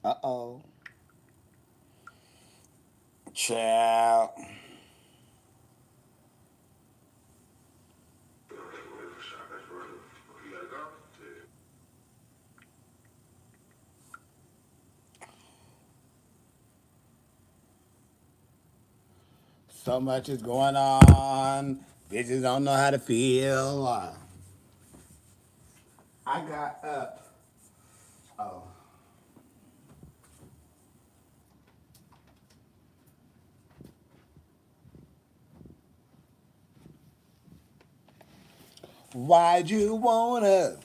Uh-oh. Child. So much is going on. Bitches don't know how to feel. I got up. Oh. Why'd you wanna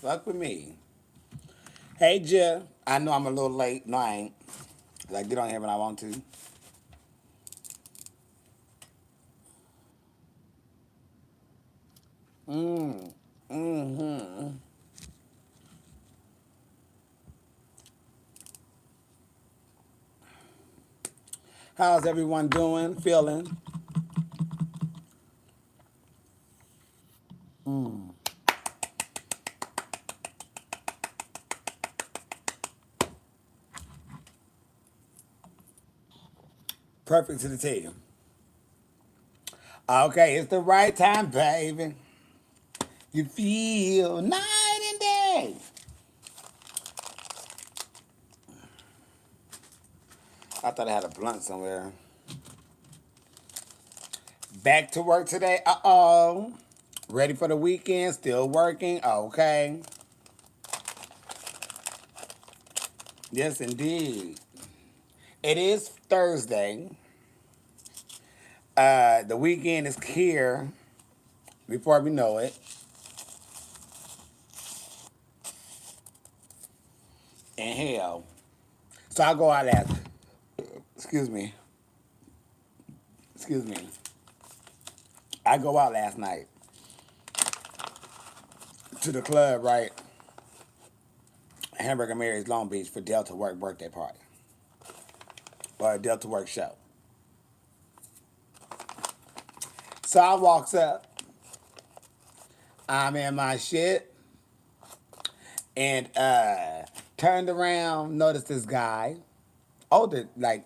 fuck with me? Hey, Jeff. I know I'm a little late. No, I ain't. Like, get on here when I want to. Mm. Mm-hmm. How's everyone doing? Feeling? Perfect to the table. Okay, it's the right time, baby. You feel night and day. I thought I had a blunt somewhere. Back to work today. Uh-oh. Ready for the weekend? Still working? Okay. Yes, indeed. It is Thursday. The weekend is here before we know it. And hell. So I go out last. Excuse me. Excuse me. I go out last night to the club, right? Hamburger Mary's Long Beach for Delta Work birthday party. Or a Delta Work show. So I walks up. I'm in my shit. And turned around, noticed this guy. Older, like,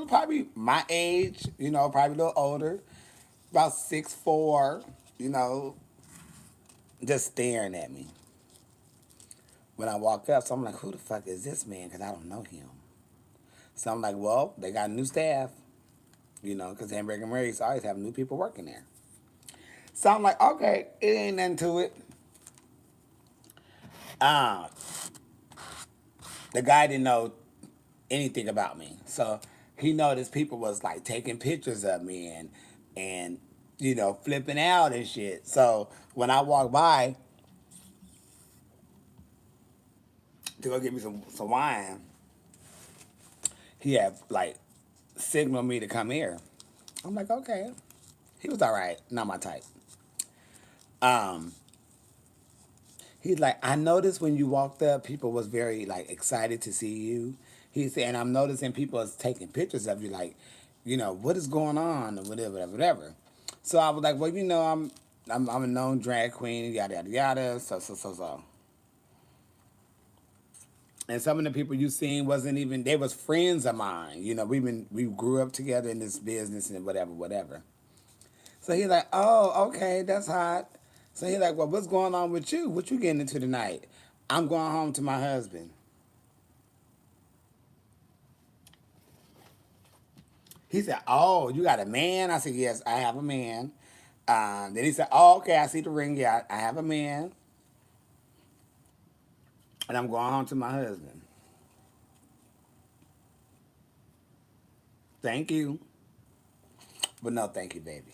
probably my age, probably a little older. About 6'4", you know, just staring at me. When I walked up, so I'm like, who the fuck is this man? Because I don't know him. So I'm like, well, they got new staff, because Hamburger Mary's always have new people working there. So I'm like, okay, it ain't nothing to it. Uh, the guy didn't know anything about me. So he noticed people was like taking pictures of me and flipping out and shit. So when I walked by to go get me some wine, he had like signaled me to come here. I'm like, okay. He was all right, not my type. Um, he's like, I noticed when you walked up, people was very like excited to see you. He said, and I'm noticing people is taking pictures of you, like, what is going on or whatever, whatever, whatever. So I was like, well, I'm a known drag queen, yada yada yada, so. And some of the people you seen wasn't even they was friends of mine. We grew up together in this business and whatever, whatever. So he's like, oh, okay, that's hot. So he's like, well, what's going on with you? What you getting into tonight? I'm going home to my husband. He said, oh, you got a man? I said, yes, I have a man. Then he said, oh, okay, I see the ring. Yeah, I have a man. And I'm going home to my husband. Thank you. But no, thank you, baby.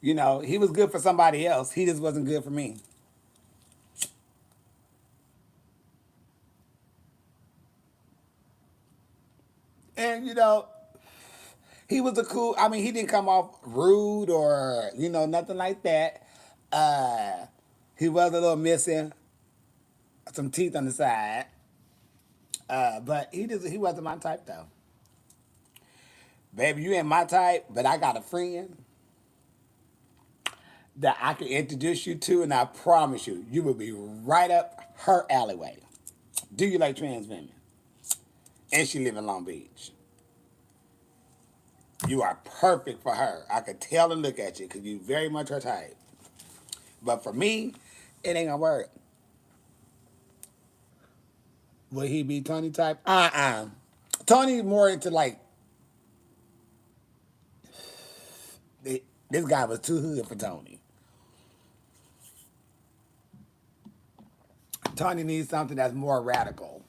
He was good for somebody else. He just wasn't good for me. And, he was a cool, I mean, he didn't come off rude or, nothing like that. Uh, he was a little missing some teeth on the side. But he wasn't my type, though. Baby, you ain't my type, but I got a friend that I can introduce you to, and I promise you, you will be right up her alleyway. Do you like trans women? And she live in Long Beach. You are perfect for her. I could tell and look at you because you very much her type. But for me, it ain't gonna work. Would he be Tony type? Tony's more into like this guy was too hood for Tony. Tony needs something that's more radical.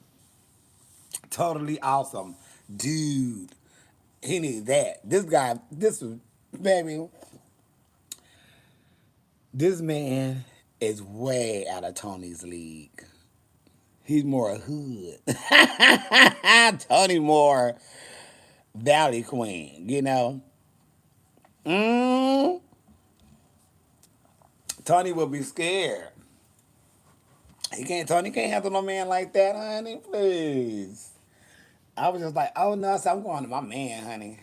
Totally awesome. Dude. He needs that. This guy, this was, baby, this man is way out of Tony's league. He's more a hood. Tony more Valley Queen, you know? Mm, Tony will be scared. Tony can't handle no man like that, honey, please. I was just like, oh no, so I'm going to my man, honey.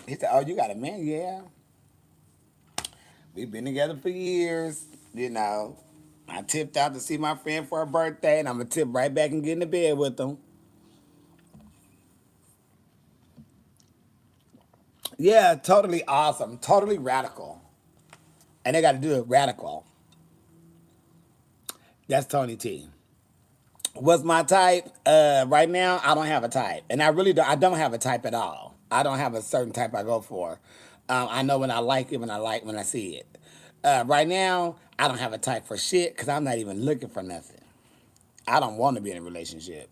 He said, oh, you got a man? Yeah. We've been together for years, you know. I tipped out to see my friend for her birthday, and I'm going to tip right back and get into bed with him. Yeah, totally awesome. Totally radical. And they got to do it radical. That's Tony T. What's my type? Right now, I don't have a type. And I don't have a type at all. I don't have a certain type I go for. I know when I like it, when I see it. Right now, I don't have a type for shit because I'm not even looking for nothing. I don't want to be in a relationship.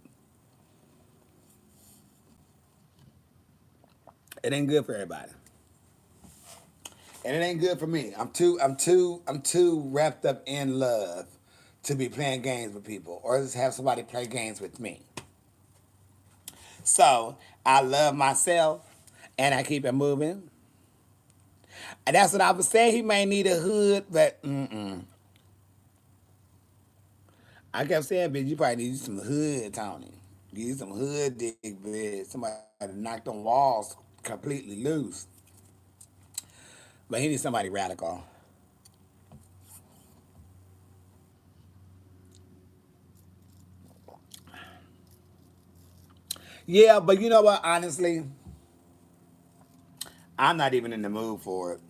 It ain't good for everybody. And it ain't good for me. I'm too wrapped up in love to be playing games with people or just have somebody play games with me. So I love myself and I keep it moving. And that's what I was saying. He may need a hood, but I kept saying, bitch, you probably need some hood, Tony. You need some hood dick, bitch. Somebody to knock them walls completely loose. But he needs somebody radical. Yeah, but you know what? Honestly, I'm not even in the mood for it.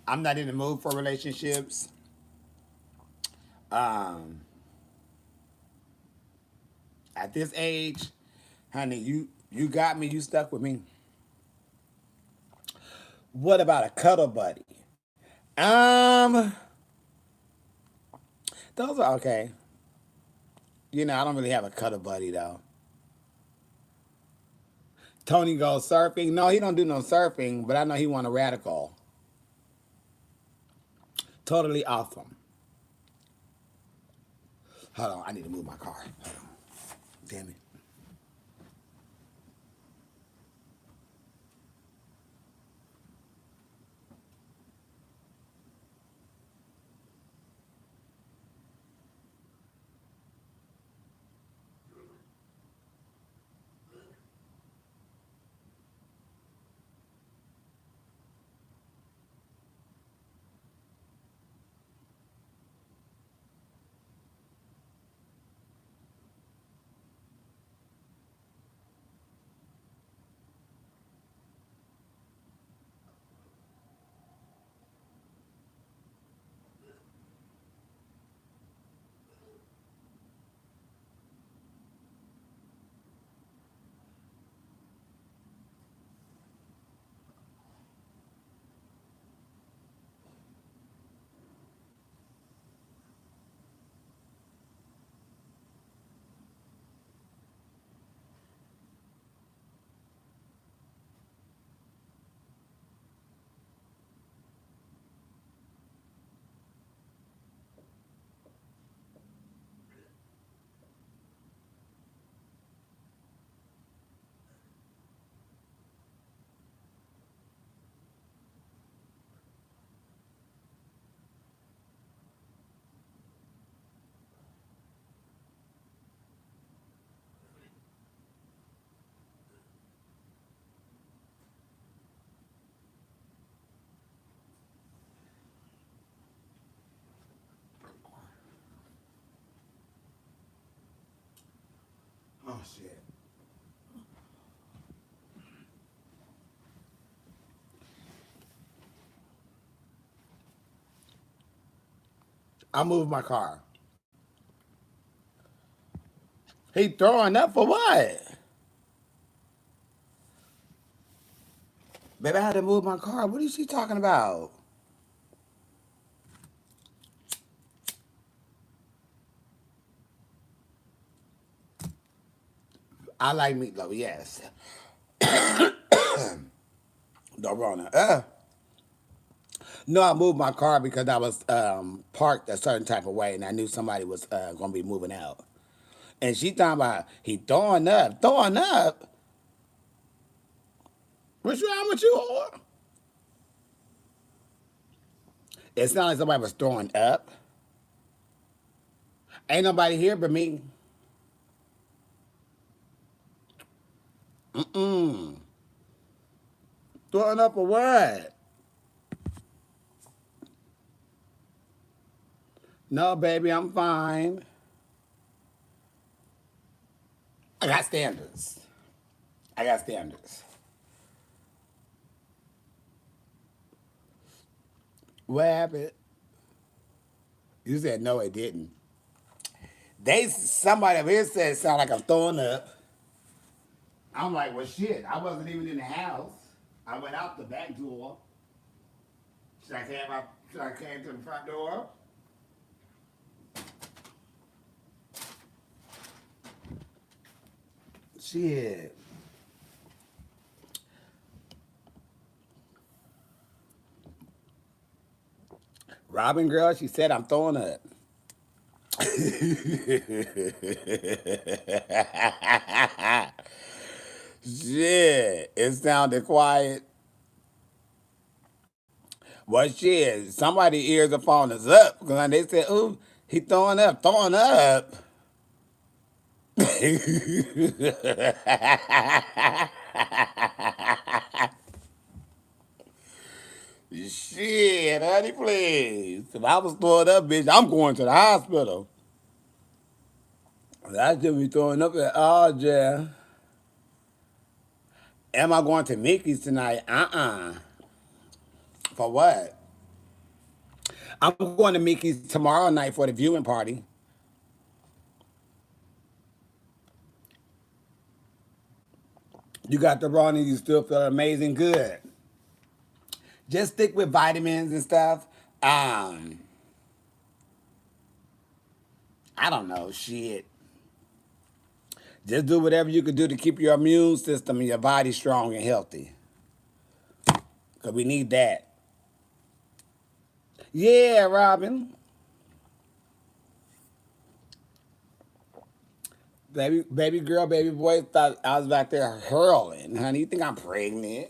I'm not in the mood for relationships. Um, at this age, honey, you got me. You stuck with me. What about a cuddle buddy? Um, those are okay. You know, I don't really have a cuddle buddy though. Tony goes surfing. No, he don't do no surfing, but I know he want a radical. Totally awesome. Hold on, I need to move my car. Hold on. Damn it. Oh shit. I moved my car. He throwing up for what? Baby, I had to move my car. What is she talking about? I like meatloaf, yes. The Rona. No, I moved my car because I was parked a certain type of way and I knew somebody was going to be moving out. And she talking about he throwing up. Throwing up? What's wrong with you, whore? It sounded like somebody was throwing up. Ain't nobody here but me. Mm. Throwing up or what? No, baby, I'm fine. I got standards. I got standards. What happened? You said no, it didn't. Somebody up here said it sounded like I'm throwing up. I'm like, well, shit. I wasn't even in the house. I went out the back door. Should I came to the front door? Shit. Robin girl, she said I'm throwing up. Shit. It sounded quiet. Well, shit. Somebody ears the phone is up. Cause they said, ooh, he throwing up, throwing up. Shit, honey, please. If I was throwing up, bitch, I'm going to the hospital. I should be throwing up at all, yeah. Am I going to Mickey's tonight? For what? I'm going to Mickey's tomorrow night for the viewing party. You got the raw and you still feel amazing good. Just stick with vitamins and stuff. Um, I don't know, shit. Just do whatever you can do to keep your immune system and your body strong and healthy. Cause we need that. Yeah, Robin. Baby girl, baby boy thought I was back there hurling. Honey, you think I'm pregnant?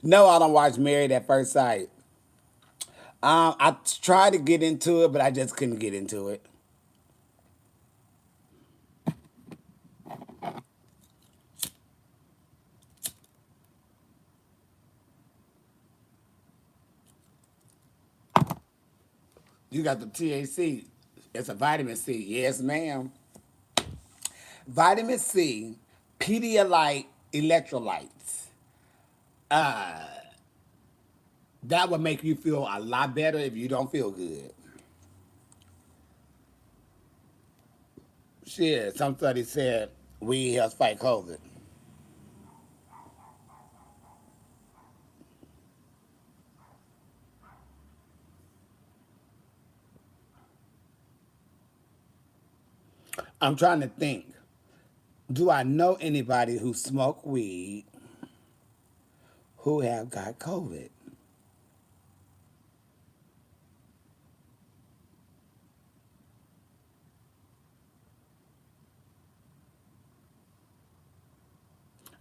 No, I don't watch Married at First Sight. I tried to get into it, but I just couldn't get into it. You got the THC. It's a vitamin C. Yes, ma'am. Vitamin C, Pedialyte electrolytes. That would make you feel a lot better if you don't feel good. Shit, some study said weed helps fight COVID. I'm trying to think. Do I know anybody who smoke weed who have got COVID?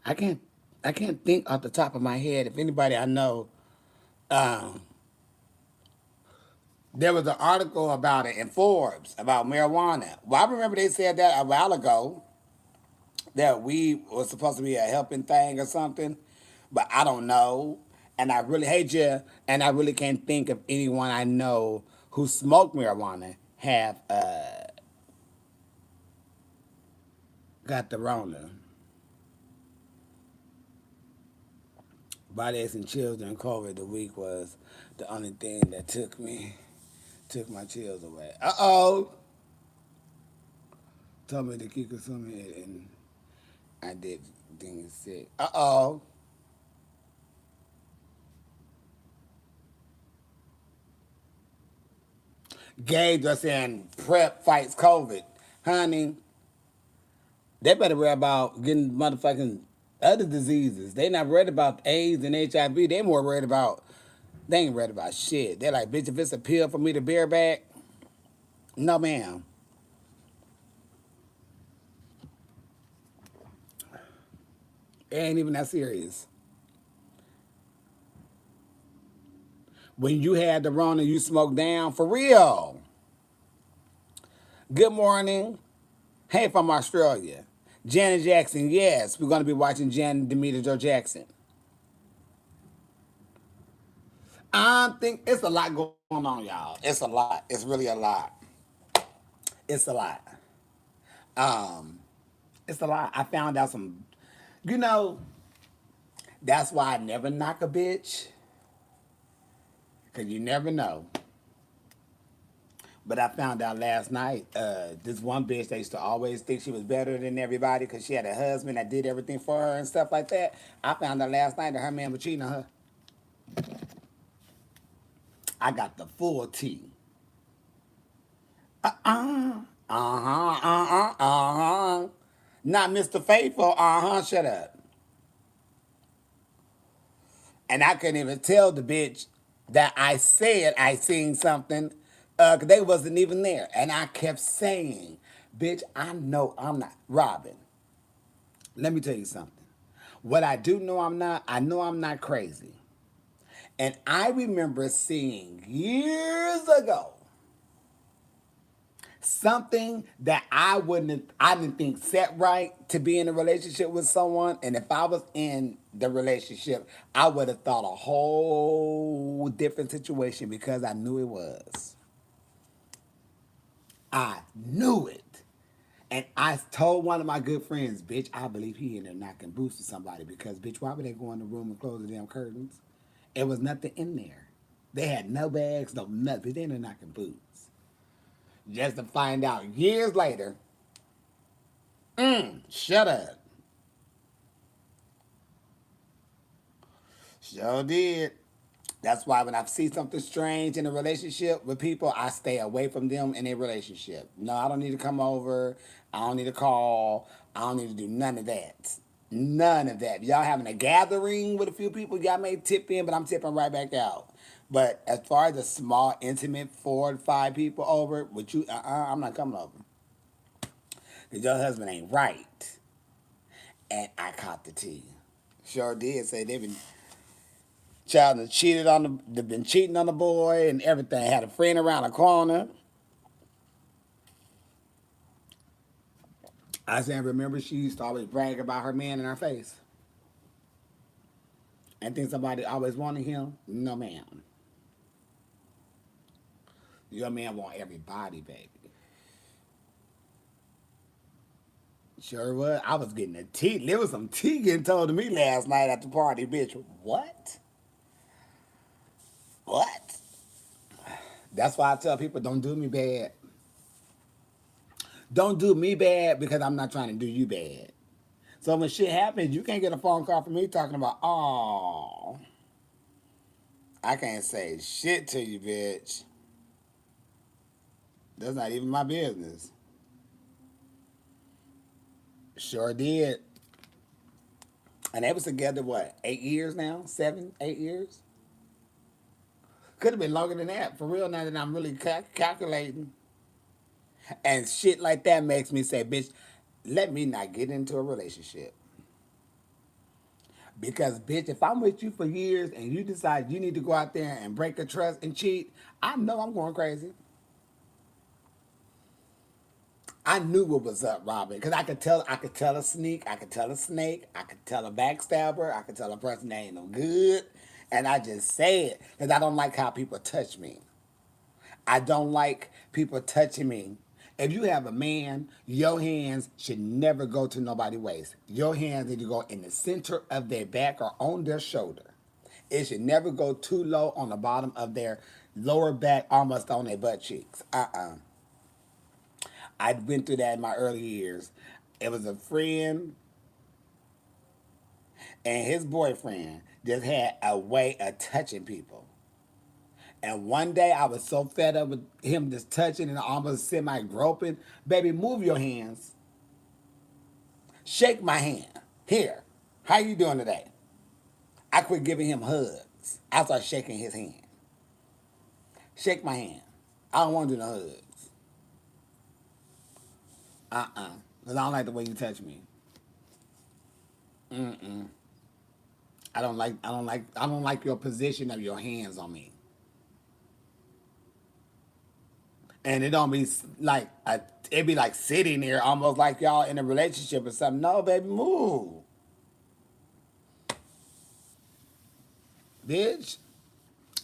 I can't. I can't think off the top of my head if anybody I know. Um, there was an article about it in Forbes about marijuana. Well, I remember they said that a while ago that weed was supposed to be a helping thing or something, but I don't know. And I really hate you, and I really can't think of anyone I know who smoked marijuana have got the Rona. Bodies and chills during COVID the week was the only thing that took my chills away. Uh-oh. Told me to keep consuming it, and I did things sick. Uh-oh. Gabe just saying prep fights COVID. Honey, they better worry about getting motherfucking other diseases. They not worried about AIDS and HIV. They more worried about, they ain't worried about shit. They're like, bitch, if it's a pill for me to bear back, no ma'am. It ain't even that serious. When you had the Rona, you smoked down for real. Good morning. Hey, from Australia. Janet Jackson, yes, we're going to be watching Janet Demeter Joe Jackson. I think it's a lot going on, y'all. It's a lot. It's really a lot. It's a lot. Um, it's a lot. I found out some, you know, that's why I never knock a bitch, because you never know. But I found out last night, this one bitch that used to always think she was better than everybody because she had a husband that did everything for her and stuff like that. I found out last night that her man was cheating on her. I got the full tea. Uh-huh. Not Mr. Faithful, shut up. And I couldn't even tell the bitch that I said I seen something, cause they wasn't even there. And I kept saying, bitch, I know I'm not. Robin, let me tell you something. What I do know I'm not, I know I'm not crazy. And I remember seeing years ago something that I didn't think set right to be in a relationship with someone. And if I was in the relationship, I would have thought a whole different situation because I knew it was. I knew it. And I told one of my good friends, bitch, I believe he in there knocking boots to somebody because, bitch, why would they go in the room and close the damn curtains? It was nothing in there. They had no bags, no nothing. They in there knocking boots. Just to find out years later, shut up. Sure did. That's why when I see something strange in a relationship with people, I stay away from them in a relationship. No, I don't need to come over. I don't need to call. I don't need to do none of that. None of that. Y'all having a gathering with a few people, y'all may tip in, but I'm tipping right back out. But as far as a small, intimate 4 to 5 people over, with you, I'm not coming over. Because your husband ain't right. And I caught the tea. Sure did say they've been child that cheated on they've been cheating on the boy and everything. Had a friend around the corner. I said, remember she used to always brag about her man in her face. And think somebody always wanted him? No, ma'am. Your man want everybody, baby. Sure was. I was getting a tea. There was some tea getting told to me last night at the party, bitch. What? What? That's why I tell people don't do me bad. Don't do me bad because I'm not trying to do you bad. So when shit happens, you can't get a phone call from me talking about, oh, I can't say shit to you, bitch. That's not even my business. Sure did. And they was together, what, 8 years now? 7, 8 years? Could have been longer than that. For real, now that I'm really calculating. And shit like that makes me say, bitch, let me not get into a relationship. Because, bitch, if I'm with you for years and you decide you need to go out there and break a trust and cheat, I know I'm going crazy. I knew what was up, Robin, because I could tell a sneak, I could tell a snake, I could tell a backstabber, I could tell a person that ain't no good, and I just say it because I don't like how people touch me. I don't like people touching me If you have a man, your hands should never go to nobody's waist. Your hands need to go in the center of their back or on their shoulder. It should never go too low on the bottom of their lower back, almost on their butt cheeks. I went through that in my early years. It was a friend and his boyfriend just had a way of touching people. And one day I was so fed up with him just touching and almost semi groping. Baby, move your hands. Shake my hand. Here. How you doing today? I quit giving him hugs. I started shaking his hand. Shake my hand. I don't want to do no hugs. Because I don't like the way you touch me. I don't like your position of your hands on me. And it don't be like it be like sitting there almost like y'all in a relationship or something. No, baby, move, bitch.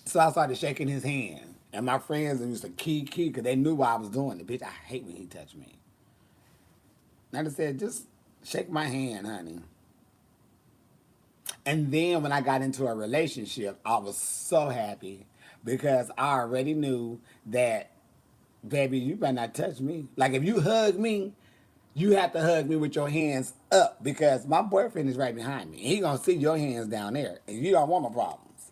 So I started shaking his hand, and my friends used to key because they knew why I was doing it. Bitch, I hate when he touched me. And I just said, just shake my hand, honey. And then when I got into a relationship, I was so happy because I already knew that, baby, you better not touch me. Like if you hug me, you have to hug me with your hands up because my boyfriend is right behind me. He gonna see your hands down there, and you don't want no problems.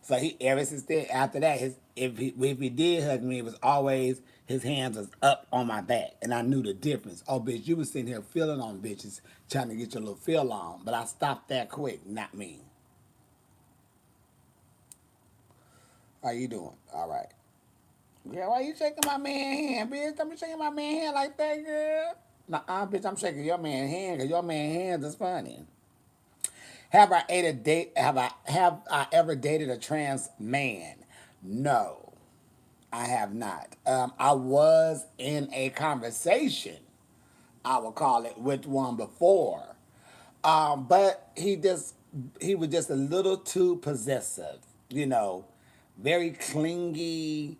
So he ever since then, after that, if he did hug me, it was always his hands was up on my back, and I knew the difference. Oh, bitch, you was sitting here feeling on bitches, trying to get your little feel on, but I stopped that quick. Not me. How you doing? All right. Yeah, why you shaking my man hand, bitch? Don't be shaking my man hand like that, girl. Nah, bitch, I'm shaking your man hand because your man hands is funny. Have I ever dated a trans man? No, I have not. I was in a conversation, I would call it, with one before. But he was just a little too possessive, you know, very clingy.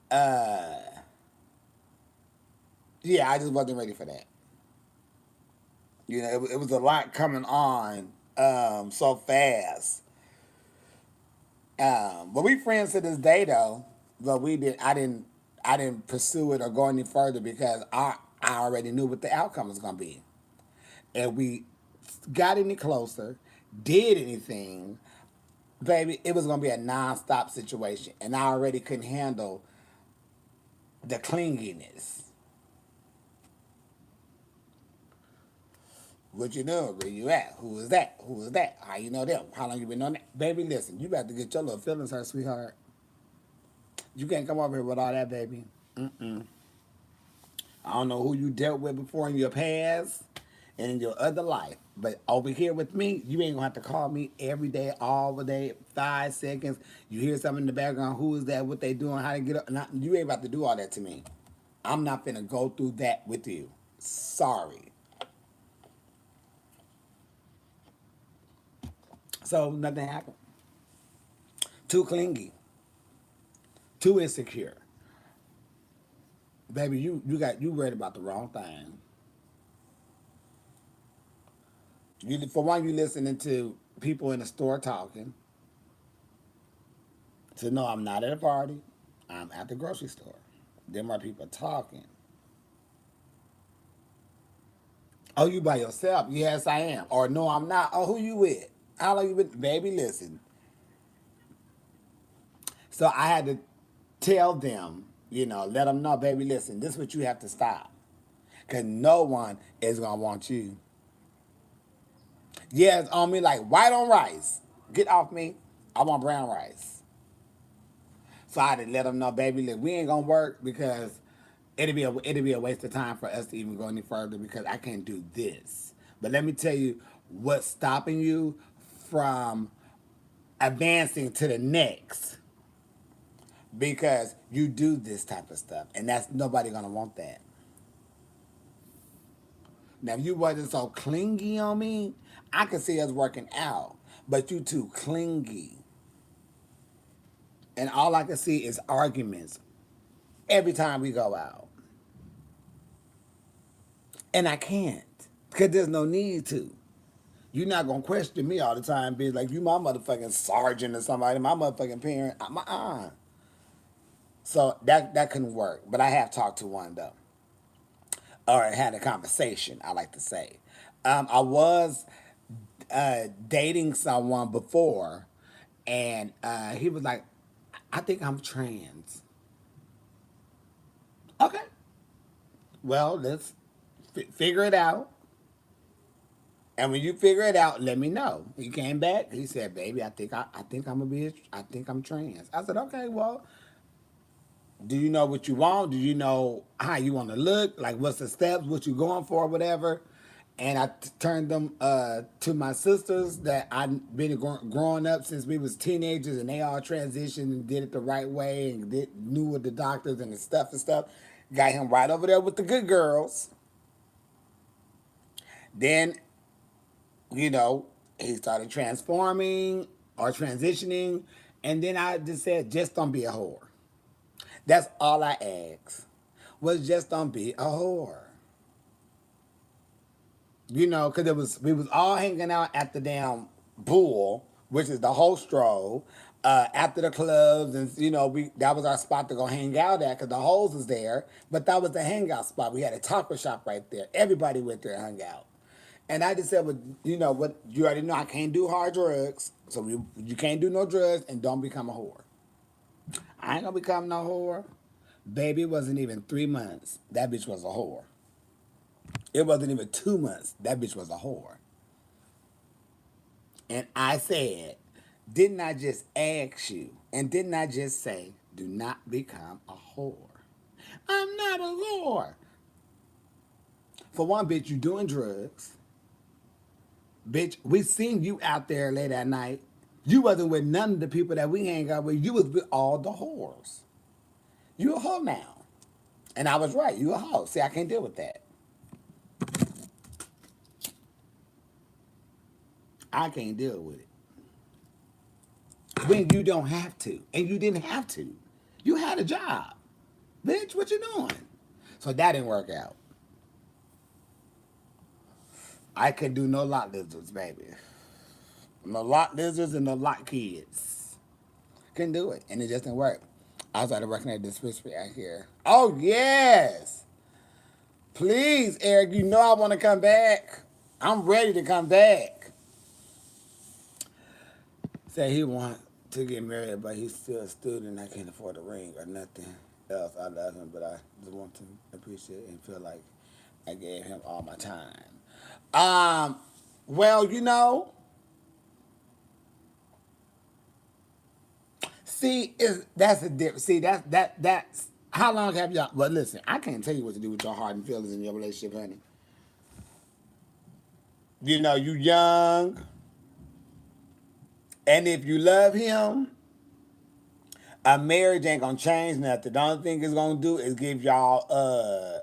Uh yeah, I just wasn't ready for that. You know, it was a lot coming on so fast. But we friends to this day though. But we did I didn't pursue it or go any further because I already knew what the outcome was gonna be. And we got any closer, did anything, baby, it was gonna be a non-stop situation. And I already couldn't handle the clinginess. What you doing? Where you at? Who is that? Who is that? How you know them? How long you been on that? Baby, listen, you about to get your little feelings hurt, sweetheart. You can't come over here with all that, baby. I don't know who you dealt with before in your past and in your other life. But over here with me, you ain't gonna have to call me every day, all the day, 5 seconds. You hear something in the background, who is that, what they doing, how they get up. You ain't about to do all that to me. I'm not finna go through that with you. Sorry. So nothing happened. Too clingy, too insecure. Baby, you read about the wrong thing. For one, you listening to people in the store talking. So no, I'm not at a party. I'm at the grocery store. Them are people talking. Oh, you by yourself? Yes, I am. Or no, I'm not. Oh, who you with? How long you been? Baby, listen. So I had to tell them, let them know, baby, listen, this is what you have to stop. Because no one is going to want you. Yeah, it's on me like white on rice. Get off me. I want brown rice. So I had to let them know, baby, look, we ain't going to work because it'll be a waste of time for us to even go any further because I can't do this. But let me tell you what's stopping you from advancing to the next because you do this type of stuff and that's nobody gonna want that. Now if you wasn't so clingy on me, I could see us working out, but you too clingy. And all I can see is arguments every time we go out. And I can't. Because there's no need to. You're not gonna question me all the time, bitch. Like you my motherfucking sergeant or somebody, my motherfucking parent. So that couldn't work. But I have talked to one though. Or had a conversation, I like to say. I was dating someone before, and he was like, I think I'm trans. Okay. Well, let's figure it out. And when you figure it out, let me know. He came back. He said, "Baby, I think I'm a bitch. I think I'm trans." I said, "Okay, well, do you know what you want? Do you know how you want to look? Like, what's the steps? What you going for? Whatever." And I turned them to my sisters that I've been growing up since we was teenagers, and they all transitioned and did it the right way and knew what the doctors and the stuff and stuff. Got him right over there with the good girls. Then, you know, he started transforming or transitioning, and then I just said, just don't be a whore. That's all I asked. Was just don't be a whore. You know, because we was all hanging out at the damn pool, which is the whole stroll, after the clubs, and you know, we that was our spot to go hang out at because the hoes was there. But that was the hangout spot. We had a taco shop right there. Everybody went there and hung out. And I just said, well, you know what? You already know I can't do hard drugs, so you can't do no drugs, and don't become a whore. I ain't gonna become no whore. Baby, it wasn't even 3 months. That bitch was a whore. It wasn't even 2 months. That bitch was a whore. And I said, didn't I just ask you? And didn't I just say, do not become a whore? I'm not a whore. For one, bitch, you doing drugs. Bitch, we seen you out there late at night. You wasn't with none of the people that we hang out with. You was with all the whores. You a hoe now. And I was right. You a hoe. See, I can't deal with that. I can't deal with it. When you don't have to. And you didn't have to. You had a job. Bitch, what you doing? So that didn't work out. I could do no lot lizards, baby. No lot lizards and no lot kids. Couldn't do it. And it just didn't work. I started working at this dispensary out here. Oh, yes. Please, Eric, you know I want to come back. I'm ready to come back. Say he want to get married, but he's still a student. I can't afford a ring or nothing else. I love him, but I just want to appreciate and feel like I gave him all my time. Um, well, you know, see, that's a different. See, that's how long have y'all? Well, listen, I can't tell you what to do with your heart and feelings in your relationship, honey. You know, you young, and if you love him, a marriage ain't gonna change nothing. The only thing it's gonna do is give y'all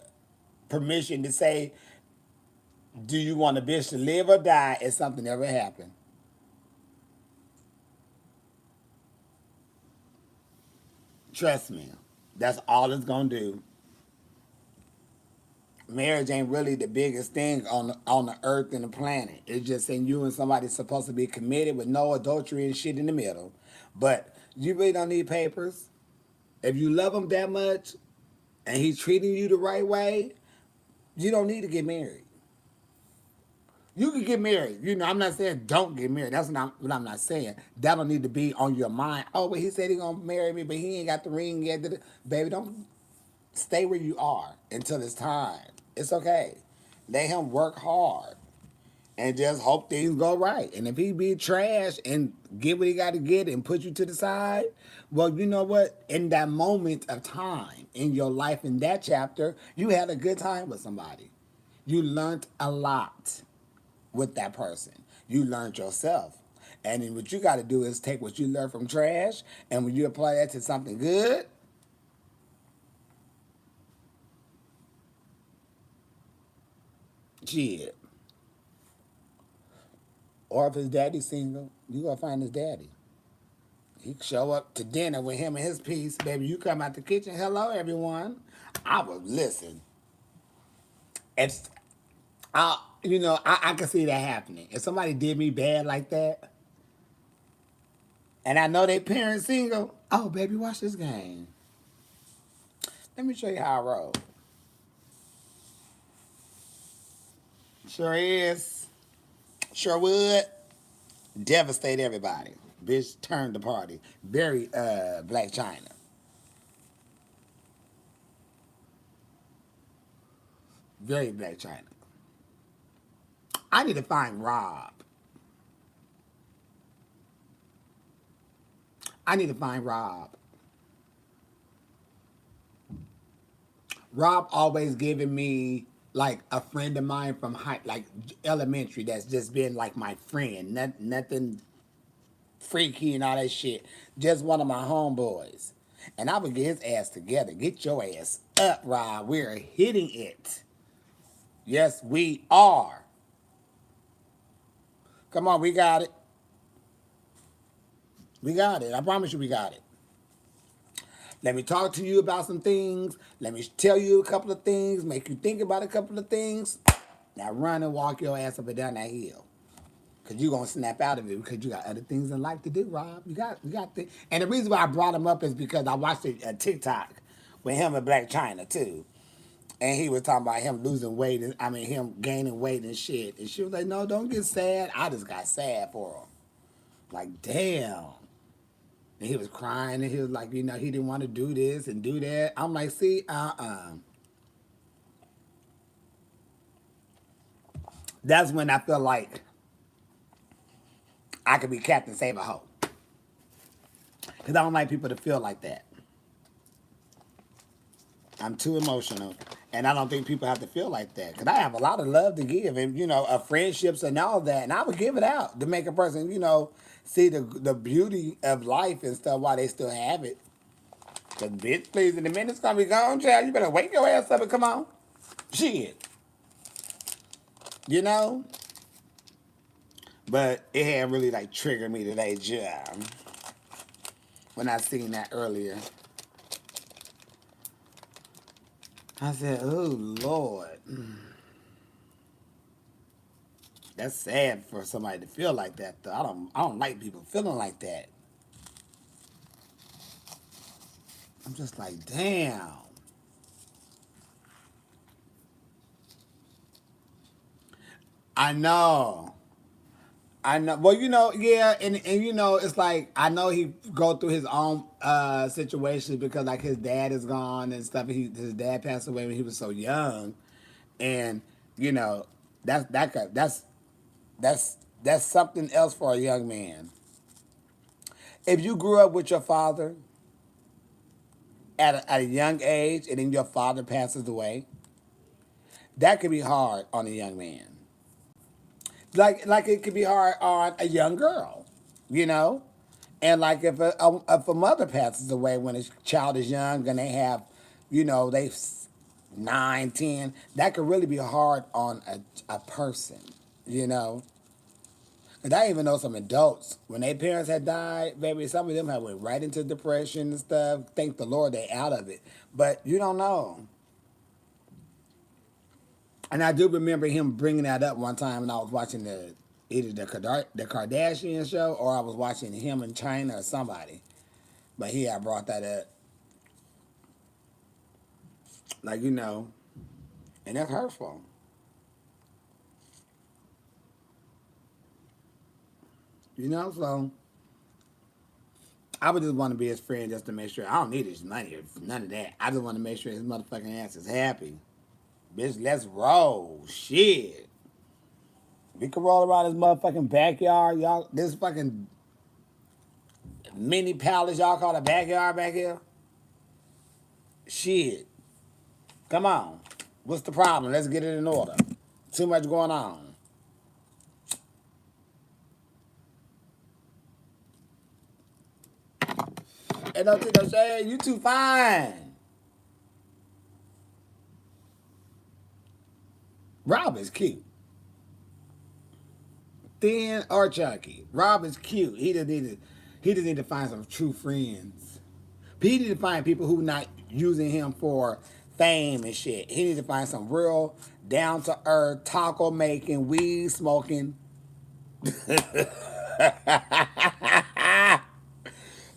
permission to say, do you want a bitch to live or die if something ever happened? Trust me. That's all it's gonna do. Marriage ain't really the biggest thing on the earth and the planet. It's just saying you and somebody's supposed to be committed with no adultery and shit in the middle. But you really don't need papers. If you love him that much and he's treating you the right way, you don't need to get married. You can get married. You know, I'm not saying don't get married. That's not what I'm not saying. That don't need to be on your mind. Oh, but he said he gonna marry me, but he ain't got the ring yet. Baby, don't stay where you are until it's time. It's okay. Let him work hard and just hope things go right. And if he be trash and get what he got to get and put you to the side, well, you know what? In that moment of time in your life, in that chapter, you had a good time with somebody. You learned a lot with that person. You learned yourself. And then what you got to do is take what you learned from trash, and when you apply that to something good, shit. Or if his daddy's single, you gonna find his daddy. He show up to dinner with him and his piece, baby. You come out the kitchen, hello everyone. I would listen. It's I can see that happening. If somebody did me bad like that, and I know they parents single, oh baby, watch this game. Let me show you how I roll. Sure is. Sure would. Devastate everybody. Bitch turned the party. Very Black China. Very Black China. I need to find Rob. I need to find Rob. Rob always giving me like a friend of mine from like elementary that's just been like my friend. Nothing freaky and all that shit. Just one of my homeboys. And I would get his ass together. Get your ass up, Rob. We're hitting it. Yes, we are. Come on, we got it. We got it. I promise you we got it. Let me talk to you about some things. Let me tell you a couple of things. Make you think about a couple of things. Now run and walk your ass up and down that hill. Cause you're gonna snap out of it because you got other things in life to do, Rob. You got things. And the reason why I brought him up is because I watched a TikTok with him and Black China too. And he was talking about him losing weight and him gaining weight and shit. And she was like, no, don't get sad. I just got sad for him. Like, damn. And he was crying and he was like, he didn't want to do this and do that. I'm like, see, That's when I feel like I could be Captain Save a Hoe. Because I don't like people to feel like that. I'm too emotional. And I don't think people have to feel like that. Because I have a lot of love to give and, friendships and all that. And I would give it out to make a person, see the beauty of life and stuff while they still have it. Because, bitch, please, in a minute it's going to be gone, child. You better wake your ass up and come on. Shit. You know? But it had really, like, triggered me today, Jim. When I seen that earlier. I said, oh, Lord. That's sad for somebody to feel like that, though. I don't like people feeling like that. I'm just like, damn. I know. I know. Well, yeah, and it's like I know he go through his own situations because like his dad is gone and stuff. His dad passed away when he was so young, and you know that's that's something else for a young man. If you grew up with your father at a young age and then your father passes away, that could be hard on a young man. Like it could be hard on a young girl, you know. And like if a mother passes away when a child is young and they have, they 9, 10, that could really be hard on a person, you know. And I even know some adults when their parents had died, baby, some of them had went right into depression and stuff. Thank the Lord they out of it, but you don't know. And I do remember him bringing that up one time when I was watching either the Kardashian show or I was watching him in China or somebody. But he had brought that up. Like, and that's hurtful. So I would just want to be his friend just to make sure. I don't need his money or none of that. I just want to make sure his motherfucking ass is happy. Bitch, let's roll. Shit. We could roll around this motherfucking backyard, y'all. This fucking mini palace y'all call a backyard back here. Shit. Come on. What's the problem? Let's get it in order. Too much going on. And don't think no shade. You too fine. Rob is cute. Thin or chunky. Rob is cute. He just need to find some true friends. He need to find people who not using him for fame and shit. He need to find some real down to earth taco making, weed smoking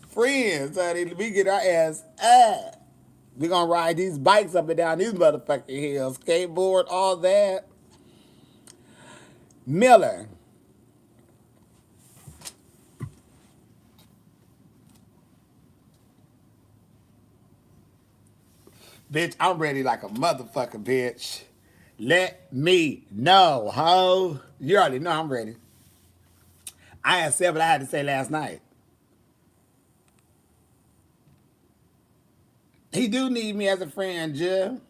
friends, honey. We get our ass up. We gonna ride these bikes up and down these motherfucking hills, skateboard, all that. Miller, bitch, I'm ready like a motherfucking bitch. Let me know, ho. You already know I'm ready. I had said what I had to say last night. He do need me as a friend, Jill.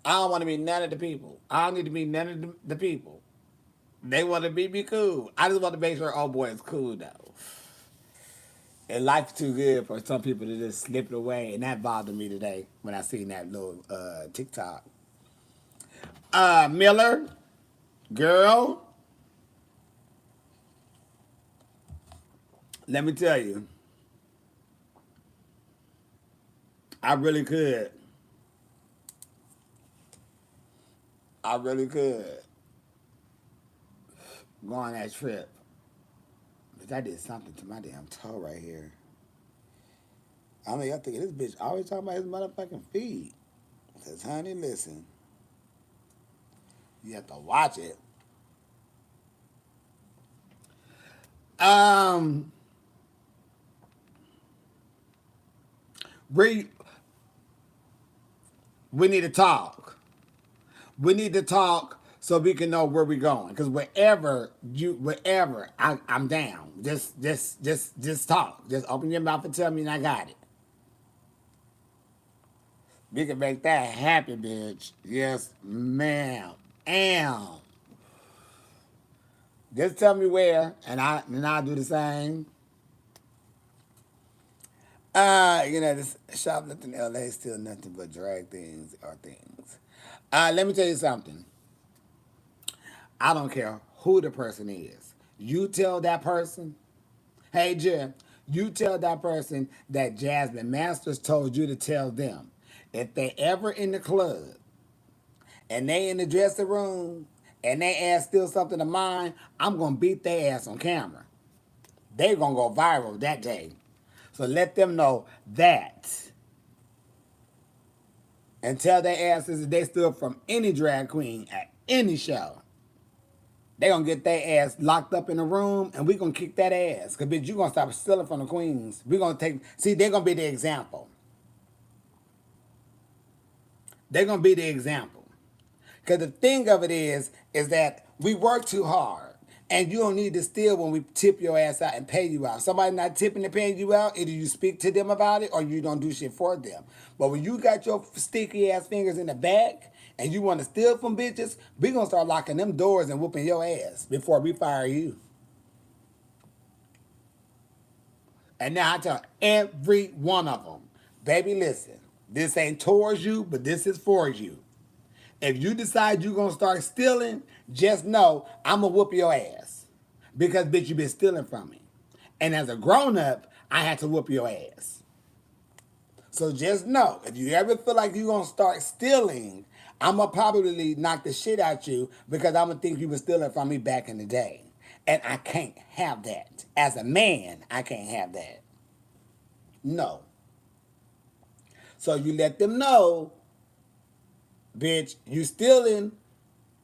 I don't want to be none of the people. I don't need to be none of the people. They want to be me cool. I just want to make sure old boy is cool though. And life's too good for some people to just slip it away, and that bothered me today when I seen that little TikTok. Miller, girl, let me tell you, I really could. I really could go on that trip. But I did something to my damn toe right here. I mean, I think this bitch always talking about his motherfucking feet. Cause honey, listen, you have to watch it. Um, we we need to talk. We need to talk so we can know where we're going. Cause wherever I'm down. Just talk. Just open your mouth and tell me, and I got it. We can make that happen, bitch. Yes, ma'am. Am. Just tell me where, and I'll do the same. This shoplifting in LA is still nothing but drag things or things. Let me tell you something. I don't care who the person is. You tell that person, hey Jim, you tell that person that Jasmine Masters told you to tell them. If they ever in the club and they in the dressing room and they ask steal something of mine, I'm gonna beat their ass on camera. They gonna go viral that day. So let them know that. And tell their asses that they steal from any drag queen at any show. They gonna get their ass locked up in a room and we gonna kick that ass. Cause bitch, you gonna stop stealing from the queens. We gonna they're gonna be the example. They're gonna be the example. Cause the thing of it is that we work too hard. And you don't need to steal when we tip your ass out and pay you out. Somebody not tipping and paying you out, either you speak to them about it or you don't do shit for them. But when you got your sticky ass fingers in the back and you want to steal from bitches, we gonna start locking them doors and whooping your ass before we fire you. And now I tell every one of them, baby, listen, this ain't towards you, but this is for you. If you decide you're gonna start stealing, just know I'm gonna whoop your ass. Because bitch, you been stealing from me. And as a grown up, I had to whoop your ass. So just know, if you ever feel like you're gonna start stealing, I'm gonna probably knock the shit out you because I'm gonna think you were stealing from me back in the day. And I can't have that. As a man, I can't have that. No. So you let them know, bitch, you stealing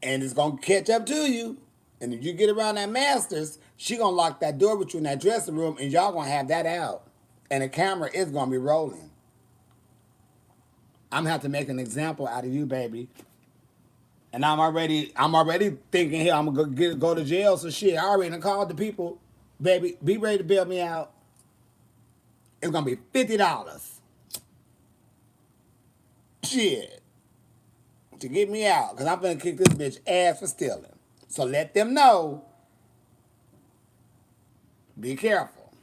and it's gonna catch up to you. And if you get around that masters, she gonna lock that door with you in that dressing room, and y'all gonna have that out. And the camera is gonna be rolling. I'm gonna have to make an example out of you, baby. And I'm already thinking here I'm gonna go to jail. So shit, I already called the people, baby. Be ready to bail me out. It's gonna be $50. Shit, to get me out, because I'm gonna kick this bitch ass for stealing. So let them know, be careful.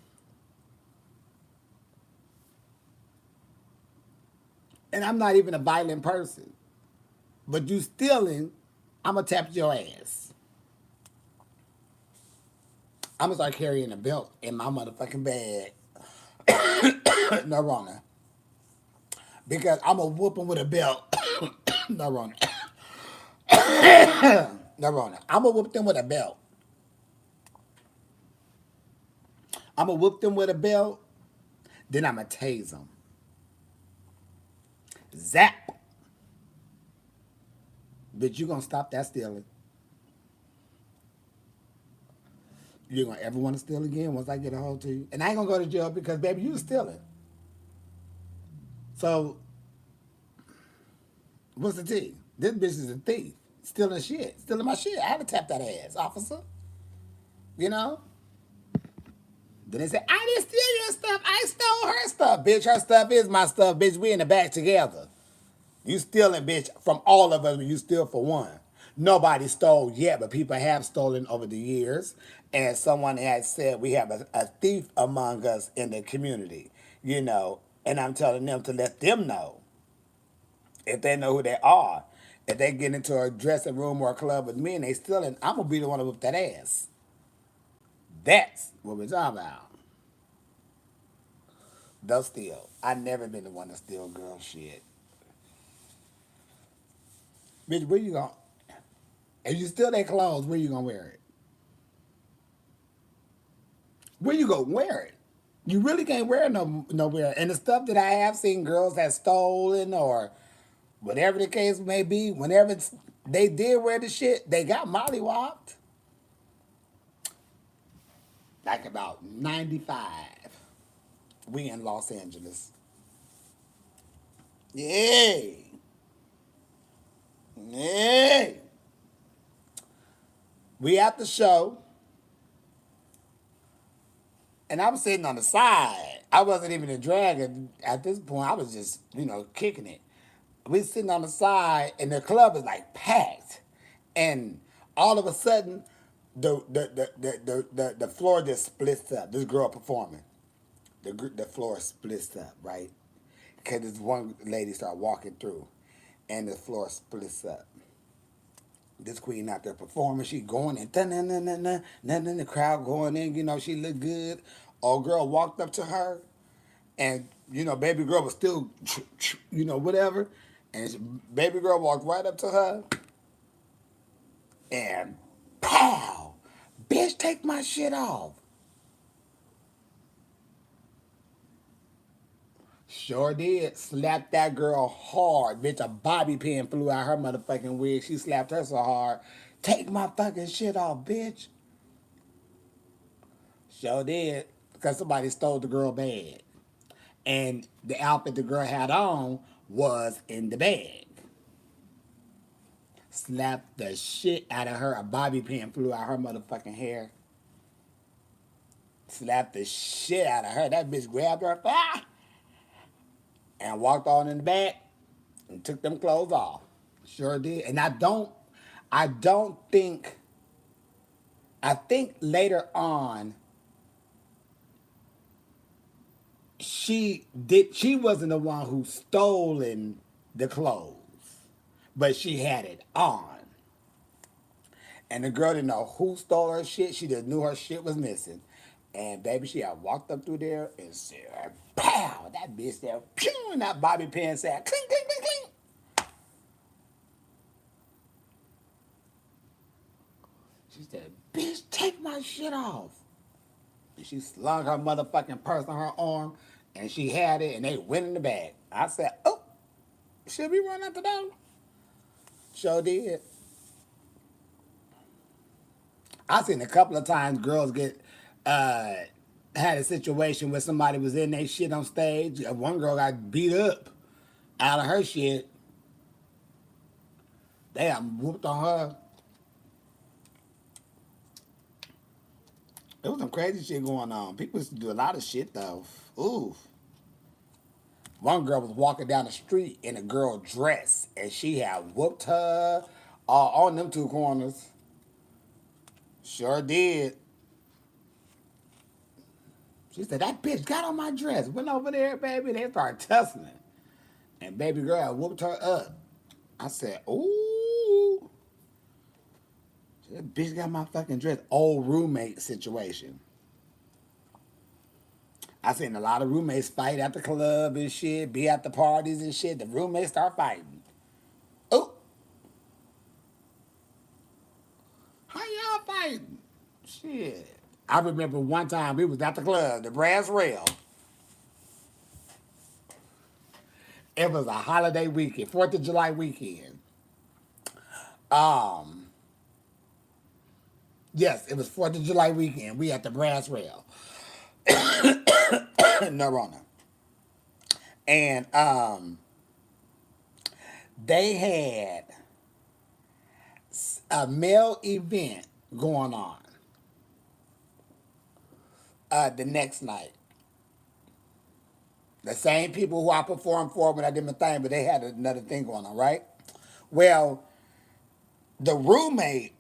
And I'm not even a violent person. But you stealing, I'm gonna tap your ass. I'm gonna start carrying a belt in my motherfucking bag. No, Rona. because I'm a whooping with a belt. No, Rona. No, Rona. I'm a whoop them with a belt. I'm a whoop them with a belt. Then I'm a tase them. Zap. Bitch, you gonna stop that stealing. You're gonna ever want to steal again once I get a hold to you. And I ain't gonna go to jail because baby, you was stealing. So what's the tea? This bitch is a thief. Stealing shit. Stealing my shit. I had to tap that ass, officer. You know? Then they say, I didn't steal your stuff. I stole her stuff. Bitch, her stuff is my stuff. Bitch, we in the back together. You stealing, bitch, from all of us, you steal for one. Nobody stole yet, but people have stolen over the years. And someone has said we have a thief among us in the community, you know. And I'm telling them to let them know if they know who they are. If they get into a dressing room or a club with me and they stealing, I'm going to be the one to whip that ass. That's what we're talking about. They'll steal. I never been the one to steal girl shit. Bitch, where you going? If you steal their clothes, where you going to wear it? Where you go wear it? You really can't wear it nowhere. And the stuff that I have seen girls have stolen or whatever the case may be, whenever they did wear the shit, they got mollywopped. Like about 95. We in Los Angeles. Yay. Yay. We at the show. And I was sitting on the side. I wasn't even a drag at this point. I was just, kicking it. We sitting on the side, and the club is like packed, and all of a sudden, the floor just splits up. This girl performing, the floor splits up, right? Because this one lady started walking through, and the floor splits up. This queen out there performing, she going in, the crowd going in, she looked good. Old girl walked up to her, and baby girl was still, whatever. And baby girl walked right up to her, and pow, bitch, take my shit off. Sure did. Slapped that girl hard. Bitch, a bobby pin flew out her motherfucking wig. She slapped her so hard. Take my fucking shit off, bitch. Sure did. Because somebody stole the girl bag. And the outfit the girl had on was in the bag. Slapped the shit out of her. A bobby pin flew out her motherfucking hair. Slapped the shit out of her. That bitch grabbed her and walked on in the back and took them clothes off. Sure did. And I don't think, I think later on, she wasn't the one who stolen the clothes, but she had it on. And the girl didn't know who stole her shit. She just knew her shit was missing. And baby, she had walked up through there and said, pow, that bitch there, pew, and that bobby pin said, clink, clink, clink, clink. She said, bitch, take my shit off. And she slung her motherfucking purse on her arm, and she had it, and they went in the bag. I said, oh, should we run after them? Sure did. I seen a couple of times girls get had a situation where somebody was in their shit on stage. One girl got beat up out of her shit. They got whooped on her. There was some crazy shit going on. People used to do a lot of shit though. Ooh. One girl was walking down the street in a girl dress, and she had whooped her on them two corners. Sure did. She said, that bitch got on my dress. Went over there, baby. They started tussling. And baby girl had whooped her up. I said, ooh. That bitch got my fucking dress. Old roommate situation. I seen a lot of roommates fight at the club and shit, be at the parties and shit. The roommates start fighting. Oh, how y'all fighting? Shit. I remember one time we was at the club, the Brass Rail. It was a holiday weekend, 4th of July weekend. Um, yes, it was 4th of July weekend. We at the Brass Rail. Norona. And they had a male event going on the next night. The same people who I performed for when I did my thing, but they had another thing going on, right? Well, the roommate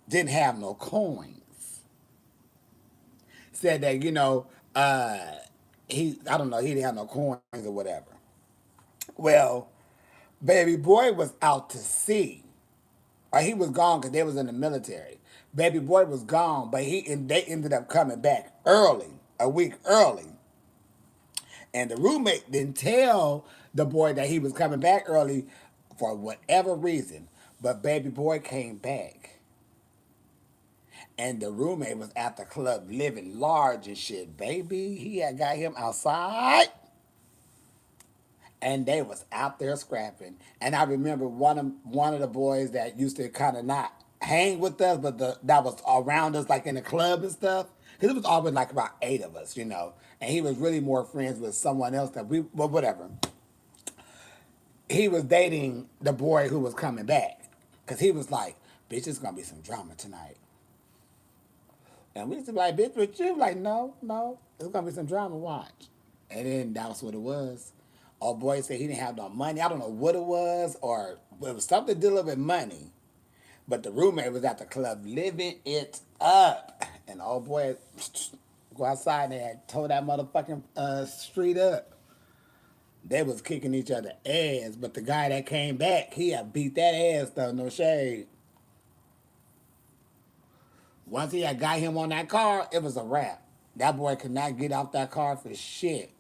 didn't have no coins. Said that, I don't know, he didn't have no coins or whatever. Well, baby boy was out to sea. Or he was gone because they was in the military. Baby boy was gone, but they ended up coming back early, a week early. And the roommate didn't tell the boy that he was coming back early for whatever reason. But baby boy came back. And the roommate was at the club living large and shit. Baby, he had got him outside. And they was out there scrapping. And I remember one of the boys that used to kind of not hang with us, but that was around us like in the club and stuff. Because it was always like about 8 of us. And he was really more friends with someone else well, whatever. He was dating the boy who was coming back. Because he was like, bitch, it's going to be some drama tonight. And we used to be like, bitch, with you? Like, no, no, it's going to be some drama, watch. And then that was what it was. Old boy said he didn't have no money. I don't know what it was, or it was something dealing with money. But the roommate was at the club living it up. And the old boy go outside and they had tore that motherfucking street up. They was kicking each other ass, but the guy that came back, he had beat that ass though, no shade. Once he had got him on that car, it was a wrap. That boy could not get off that car for shit.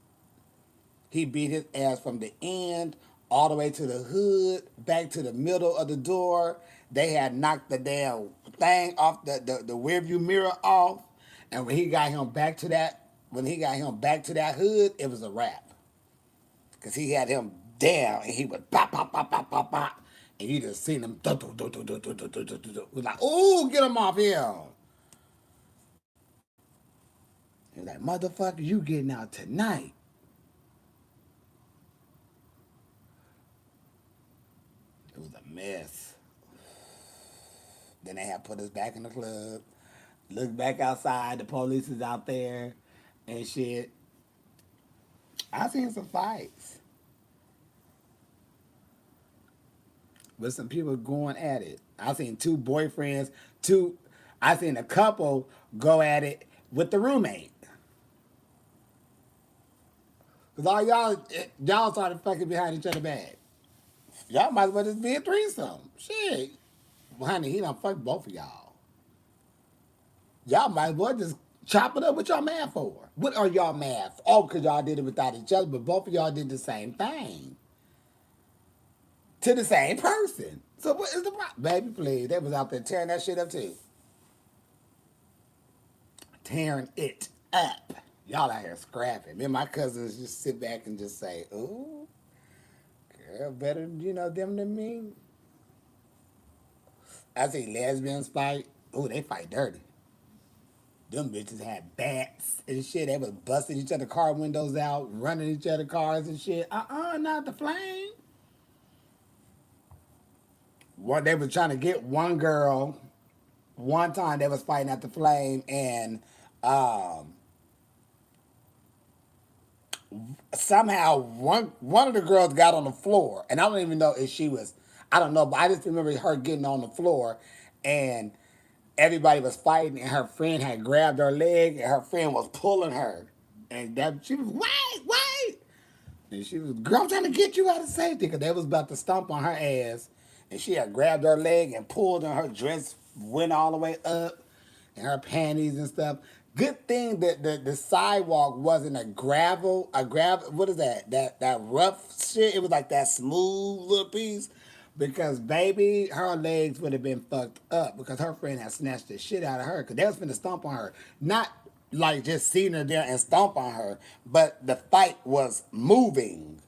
He beat his ass from the end all the way to the hood, back to the middle of the door. They had knocked the damn thing off the rear view mirror off. And when he got him back to that hood, it was a wrap. Cause he had him down and he would pop, pop, pop, pop, pop, pop. And you just seen him was like, ooh, get him off him. He was like, motherfucker, you getting out tonight. It was a mess. Then they had put us back in the club. Look back outside, the police is out there and shit. I seen some fights with some people going at it. I seen two boyfriends, I seen a couple go at it with the roommate. Cause all y'all started fucking behind each other bad. Y'all might as well just be a threesome. Shit. Well, honey, he done fucked both of y'all. Y'all might as well just chop it up. What y'all mad for? What are y'all mad for? Oh, because y'all did it without each other, but both of y'all did the same thing. To the same person. So what is the problem? Baby, please. They was out there tearing that shit up too. Tearing it up. Y'all out here scrapping. Me and my cousins just sit back and just say, ooh, girl, better, them than me. I see lesbians fight. Ooh, they fight dirty. Them bitches had bats and shit. They was busting each other car windows out, running each other cars and shit. Not the flame. They was trying to get one girl. One time they was fighting at the flame, and somehow one of the girls got on the floor, and I don't even know if she was. I don't know, but I just remember her getting on the floor, and everybody was fighting, and her friend had grabbed her leg, and her friend was pulling her, and that she was wait, and she was, girl, I'm trying to get you out of safety, because they was about to stomp on her ass, and she had grabbed her leg and pulled, and her dress went all the way up, and her panties and stuff. Good thing that the sidewalk wasn't a gravel. What is that? That rough shit. It was like that smooth little piece. Because baby, her legs would have been fucked up because her friend had snatched the shit out of her because they was finna stomp on her. Not like just seeing her there and stomp on her, but the fight was moving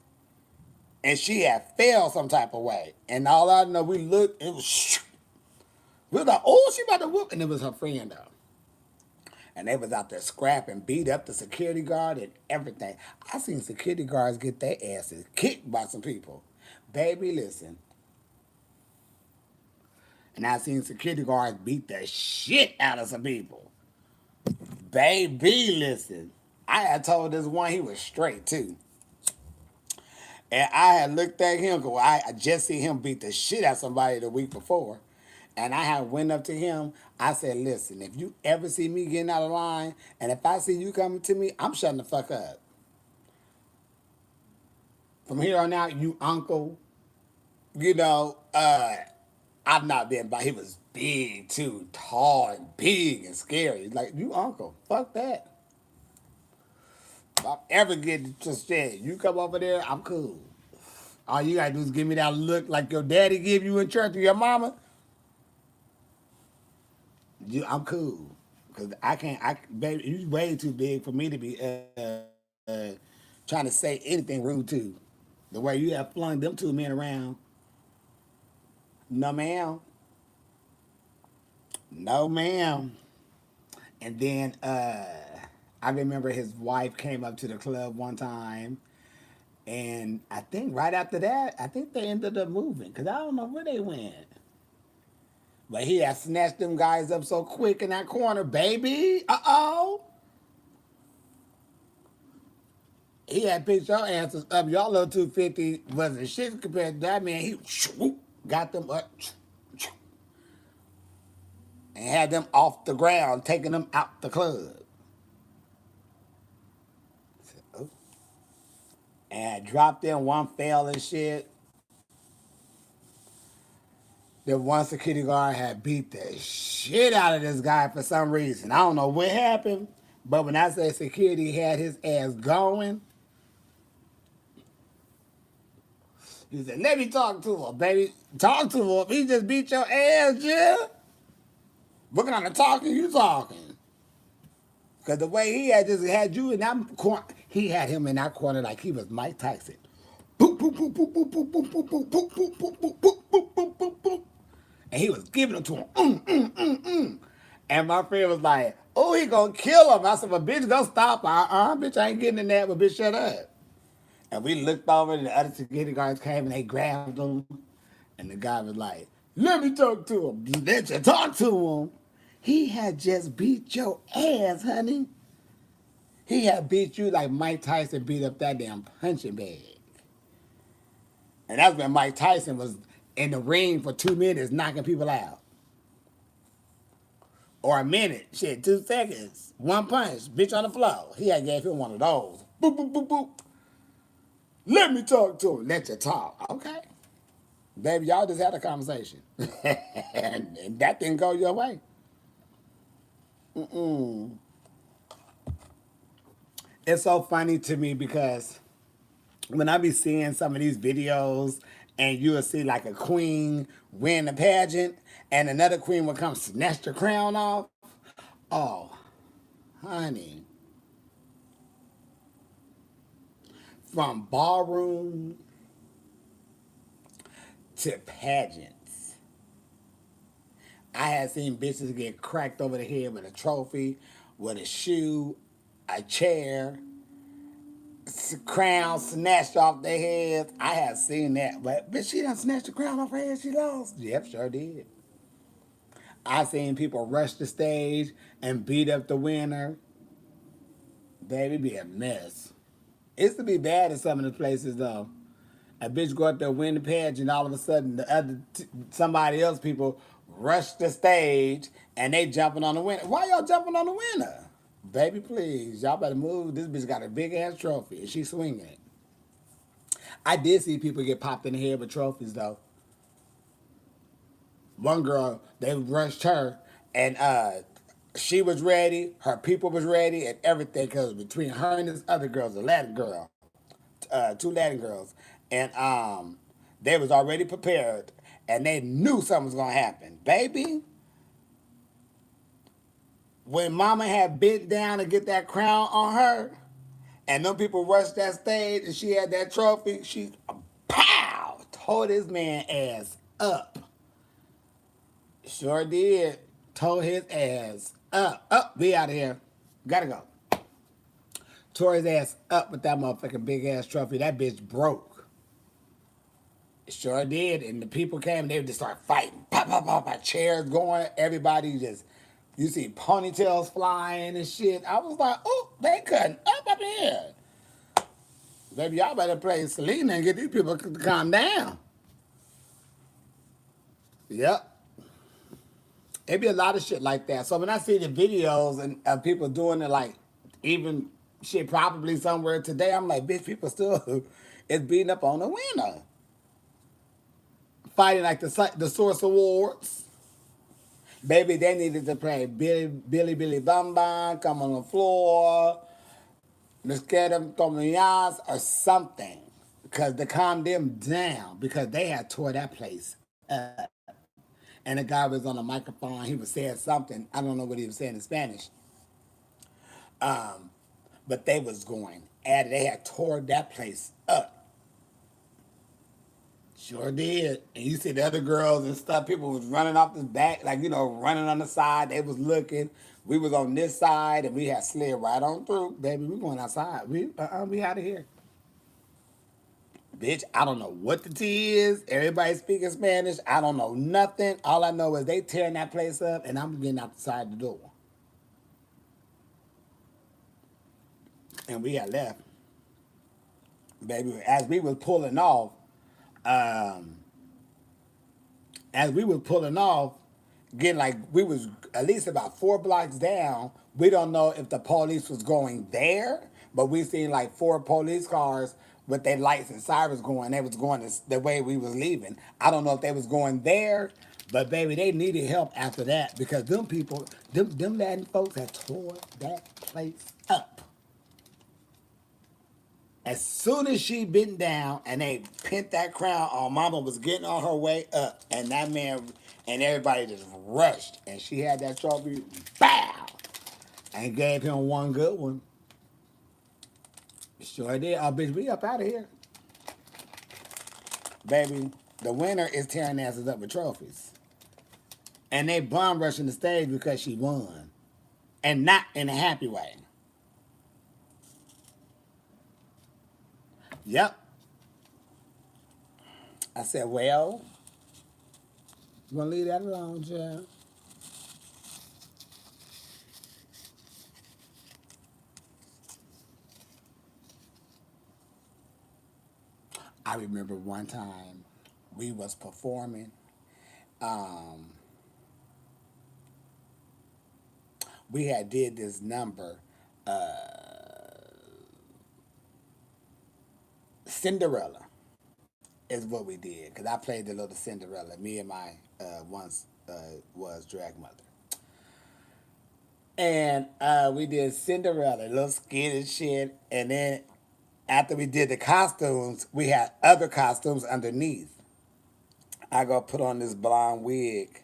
and she had fell some type of way. And all I know, we looked, it was, we was like, oh, she about to whoop, and it was her friend though. And they was out there scrapping, beat up the security guard and everything. I seen security guards get their asses kicked by some people. Baby, listen. And I seen security guards beat the shit out of some people. Baby, listen. I had told this one he was straight too. And I had looked at him because I just see him beat the shit out of somebody the week before. And I had went up to him. I said, listen, if you ever see me getting out of line, and if I see you coming to me, I'm shutting the fuck up. From here on out, you uncle, you know, I've not been by. He was big too, tall and big and scary. Like, you uncle, fuck that. If I ever get to shit, you come over there, I'm cool. All you gotta do is give me that look like your daddy give you in church or your mama. I'm cool. Cause I can't. Baby, you way too big for me to be trying to say anything rude to. The way you have flung them two men around. No, ma'am. No, ma'am. And then I remember his wife came up to the club one time, and I think right after that, I think they ended up moving because I don't know where they went. But he had snatched them guys up so quick in that corner, baby. Uh-oh. He had picked your answers up. Y'all little 250 wasn't shit compared to that man. He got them up and had them off the ground, taking them out the club. And dropped in, one fell and shit. The one security guard had beat the shit out of this guy for some reason. I don't know what happened, but when I say security had his ass going, he said, let me talk to him, baby. Talk to him. He just beat your ass, yeah? What kind of talking you talking? Because the way he had just had you in that corner, he had him in that corner like he was Mike Tyson. Boop, boop, boop, boop, boop, boop, boop, boop, boop, boop, boop, boop, boop, boop, boop, boop, boop, boop. And he was giving them to him. And my friend was like, oh, he gonna kill him. I said, well, bitch, go stop. Bitch, I ain't getting in that, but bitch, shut up. And we looked over and the other security guards came and they grabbed him. And the guy was like, let me talk to him. Let you talk to him. He had just beat your ass, honey. He had beat you like Mike Tyson beat up that damn punching bag. And that's when Mike Tyson was in the ring for 2 minutes knocking people out. Or a minute, shit, 2 seconds. One punch, bitch on the floor. He had gave him one of those. Boop, boop, boop, boop. Let me talk to him. Let you talk. Okay. Baby, y'all just had a conversation. and that didn't go your way. It's so funny to me because when I be seeing some of these videos and you will see like a queen win a pageant and another queen will come snatch the crown off. Oh, honey. From ballroom to pageants. I had seen bitches get cracked over the head with a trophy, with a shoe, a chair, crown snatched off their heads. I have seen that, but she done snatched the crown off her head. She lost. Yep, sure did. I seen people rush the stage and beat up the winner. Baby, be a mess. It's to be bad in some of the places though. A bitch go up there win the pageant, all of a sudden the other somebody else people rush the stage and they jumping on the winner. Why y'all jumping on the winner? Baby, please, y'all better move. This bitch got a big ass trophy and she's swinging it. I did see people get popped in the head with trophies though. One girl, they rushed her and She was ready, her people was ready, and everything. Cause between her and this other girl, a Latin girl, two Latin girls, and they was already prepared, and they knew something was gonna happen. Baby, when Mama had bent down to get that crown on her, and them people rushed that stage, and she had that trophy, she pow tore this man ass up. Sure did. Tore his ass up. Up, we out of here. Gotta go. Tore his ass up with that motherfucking big ass trophy. That bitch broke. Sure did. And the people came, they would just start fighting. Pop, pop, pop, pop, chairs going. Everybody just, you see ponytails flying and shit. I was like, oh, they cutting up in here. Baby, y'all better play Selena and get these people to calm down. Yep. It be a lot of shit like that. So when I see the videos and of people doing it, like even shit probably somewhere today, I'm like, bitch, people still is beating up on the winner, fighting like the Source Awards. Baby, they needed to play Billy Bum Bum, Come on the Floor, Let's Get Them Comillas or something, because to calm them down, because they had tore that place up. And the guy was on the microphone. He was saying something. I don't know what he was saying in Spanish. But they was going at it. They had tore that place up. Sure did. And you see the other girls and stuff. People was running off the back, like, running on the side. They was looking. We was on this side, and we had slid right on through. Baby, we going outside. We out of here. Bitch, I don't know what the tea is. Everybody speaking Spanish. I don't know nothing. All I know is they tearing that place up, and I'm getting outside the door. And we had left. Baby, um, as we was pulling off, getting like we was at least about 4 blocks down. We don't know if the police was going there, but we seen like 4 police cars with their lights and sirens going. They was going the way we was leaving. I don't know if they was going there, but baby, they needed help after that because them people, them Latin folks had tore that place up. As soon as she bent down and they pinned that crown on, Mama was getting on her way up, and that man and everybody just rushed, and she had that trophy, bow, and gave him one good one. Sure did. Oh, bitch, we up out of here, baby. The winner is tearing asses up with trophies, and they bum rushing the stage because she won, and not in a happy way. Yep. I said, well, you gonna leave that alone, Jeff? I remember one time we was performing. Um, we had did this number, Cinderella is what we did. Cause I played the little Cinderella. Me and my once was drag mother. And we did Cinderella, little skin and shit. And then after we did the costumes, we had other costumes underneath. I go put on this blonde wig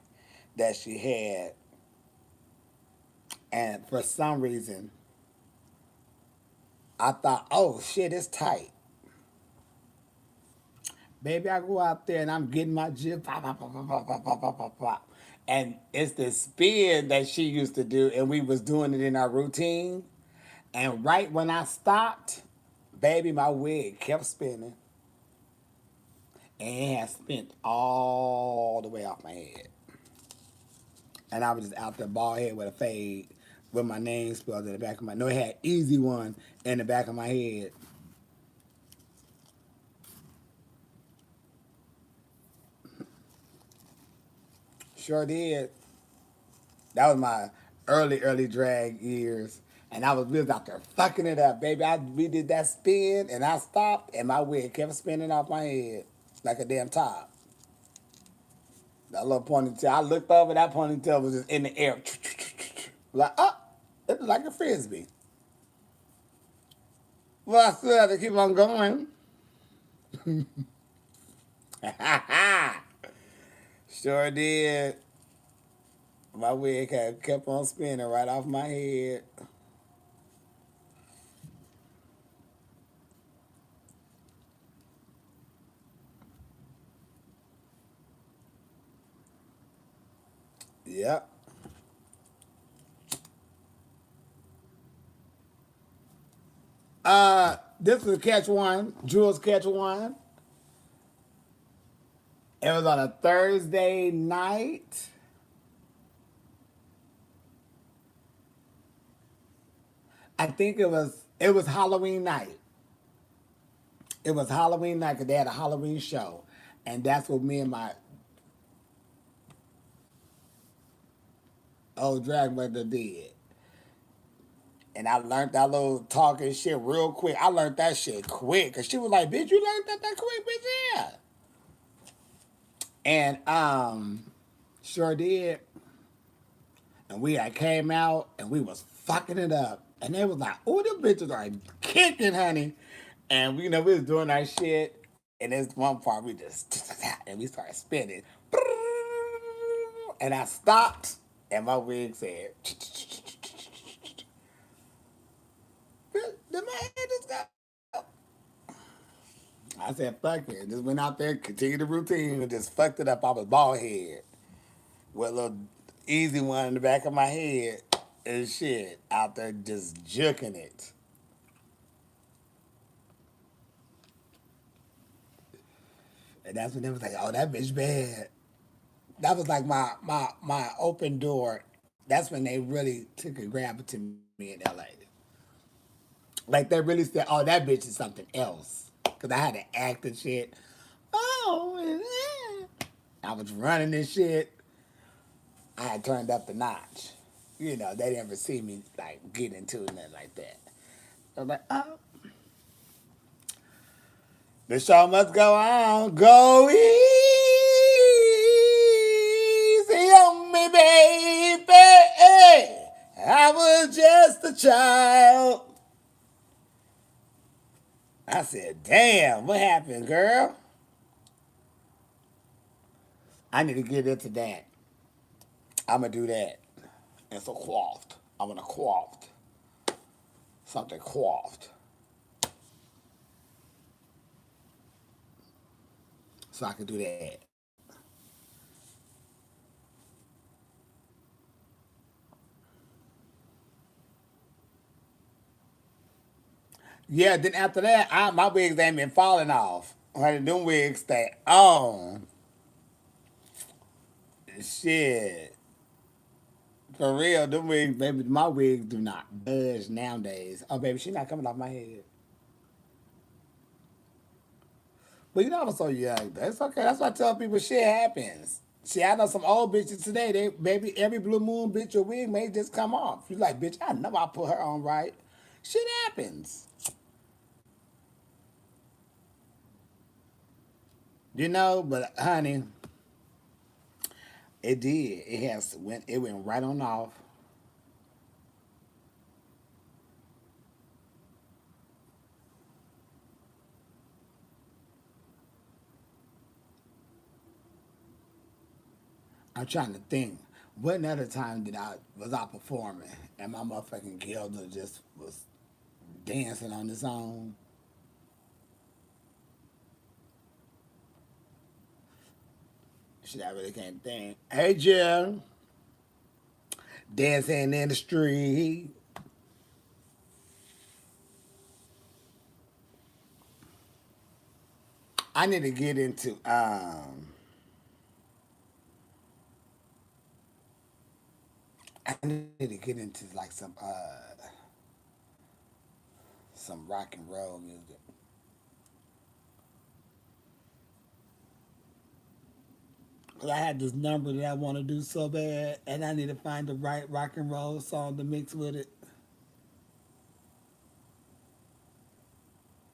that she had, and for some reason, I thought, oh shit, it's tight. Baby, I go out there and I'm getting my jib, pop, pop, pop, pop, pop, pop, pop, pop, pop, pop. And it's the spin that she used to do, and we was doing it in our routine. And right when I stopped, baby, my wig kept spinning, and it had spent all the way off my head. And I was just out there bald head with a fade, with my name spelled in the back of my. No, it had easy one in the back of my head. Sure did. That was my early drag years. And we was out there fucking it up, baby. We did that spin, and I stopped, and my wig kept spinning off my head like a damn top. That little ponytail. I looked over, that ponytail was just in the air. Like, oh, it's like a frisbee. Well, I still have to keep on going. Sure did. My wig had kept on spinning right off my head. Yep. This was catch one. Jules catch one. It was on a Thursday night. I think it was Halloween night. It was Halloween night because they had a Halloween show, and that's what me and my old drag mother did. And I learned that little talking shit real quick. I learned that shit quick because she was like, "Bitch, you learned that quick, bitch, yeah." And sure did. And we had came out and we was fucking it up. And they was like, "Oh, them bitches are kicking, honey." And we was doing our shit. And this one part we just and we started spinning. And I stopped and my wig said, "Did my head just go?" I said, "Fuck it." Just went out there, continued the routine, and just fucked it up. I was bald head with a little easy one in the back of my head and shit out there just juking it. And that's when they was like, "Oh, that bitch bad." That was like my open door. That's when they really took a grab to me in LA. Like they really said, "Oh, that bitch is something else." Cause I had to act and shit. Oh, I was running this shit. I had turned up the notch. They didn't ever see me like get into nothing like that. I was like, oh, the show must go on. Go easy on me, baby. I was just a child. I said, damn, what happened, girl? I need to get into that. I'm going to do that. And so coiffed. I'm going to coiffed. Something coiffed. So I can do that. Yeah, then after that, my wigs ain't been falling off. Honey, them wigs stay on. Shit. For real, them wigs, baby, my wigs do not budge nowadays. Oh, baby, she not coming off my head. But I was so young. That's okay. That's why I tell people shit happens. See, I know some old bitches today. They baby, every blue moon bitch your wig may just come off. You like, bitch, I know I put her on right. Shit happens. But honey, it did. It went right on off. I'm trying to think. What another time did I was I performing and my motherfucking Gilda just was dancing on the song? Shit, I really can't think. Hey Jim, dancing in the street. I need to get into I need to get into like some rock and roll music. Cause I had this number that I want to do so bad, and I need to find the right rock and roll song to mix with it.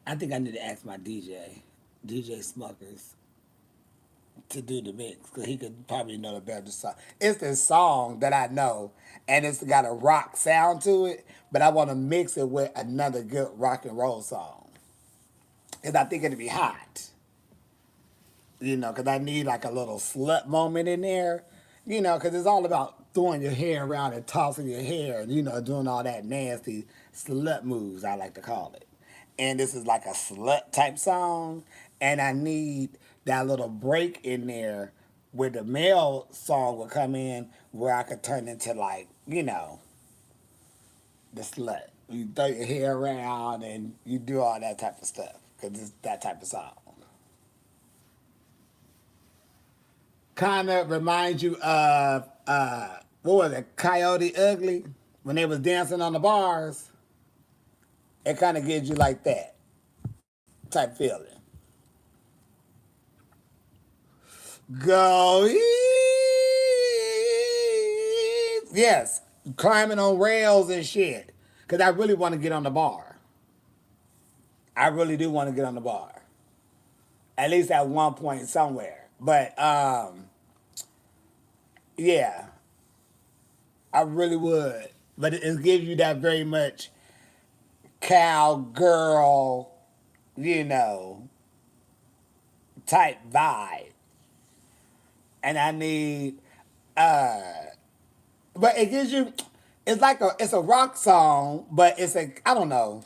I think I need to ask my DJ Smuckers, to do the mix because he could probably know the better song. It's this song that I know, and it's got a rock sound to it, but I want to mix it with another good rock and roll song. Because I think it'd be hot. Because I need like a little slut moment in there, because it's all about throwing your hair around and tossing your hair and, doing all that nasty slut moves, I like to call it. And this is like a slut type song, and I need that little break in there where the male song will come in where I could turn into like, the slut. You throw your hair around and you do all that type of stuff because it's that type of song. Kind of reminds you of what was it, Coyote Ugly, when they was dancing on the bars. It kind of gives you like that type feeling. Go east. Yes, climbing on rails and shit. Cause I really want to get on the bar. I really do want to get on the bar. At least at one point somewhere. But yeah, I really would. But it gives you that very much cowgirl, you know, type vibe. And I need but it gives you it's a rock song, but it's a I don't know.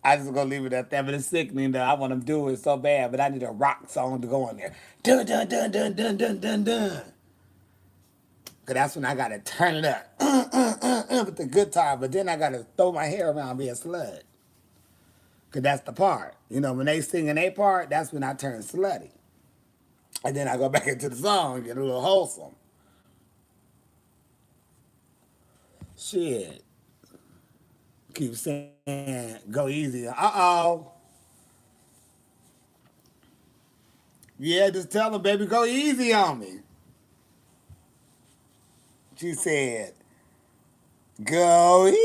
I just gonna leave it at that, but it's sickening that I want to do it so bad, but I need a rock song to go in there. Dun dun dun dun dun dun dun dun. Cause that's when I gotta turn it up with the guitar, but then I gotta throw my hair around, be a slut. Cause that's the part. When they singing their part, that's when I turn slutty. And then I go back into the song, get a little wholesome. Shit. Keep saying go easy. Uh-oh. Yeah, just tell them, baby, go easy on me. She said, go easy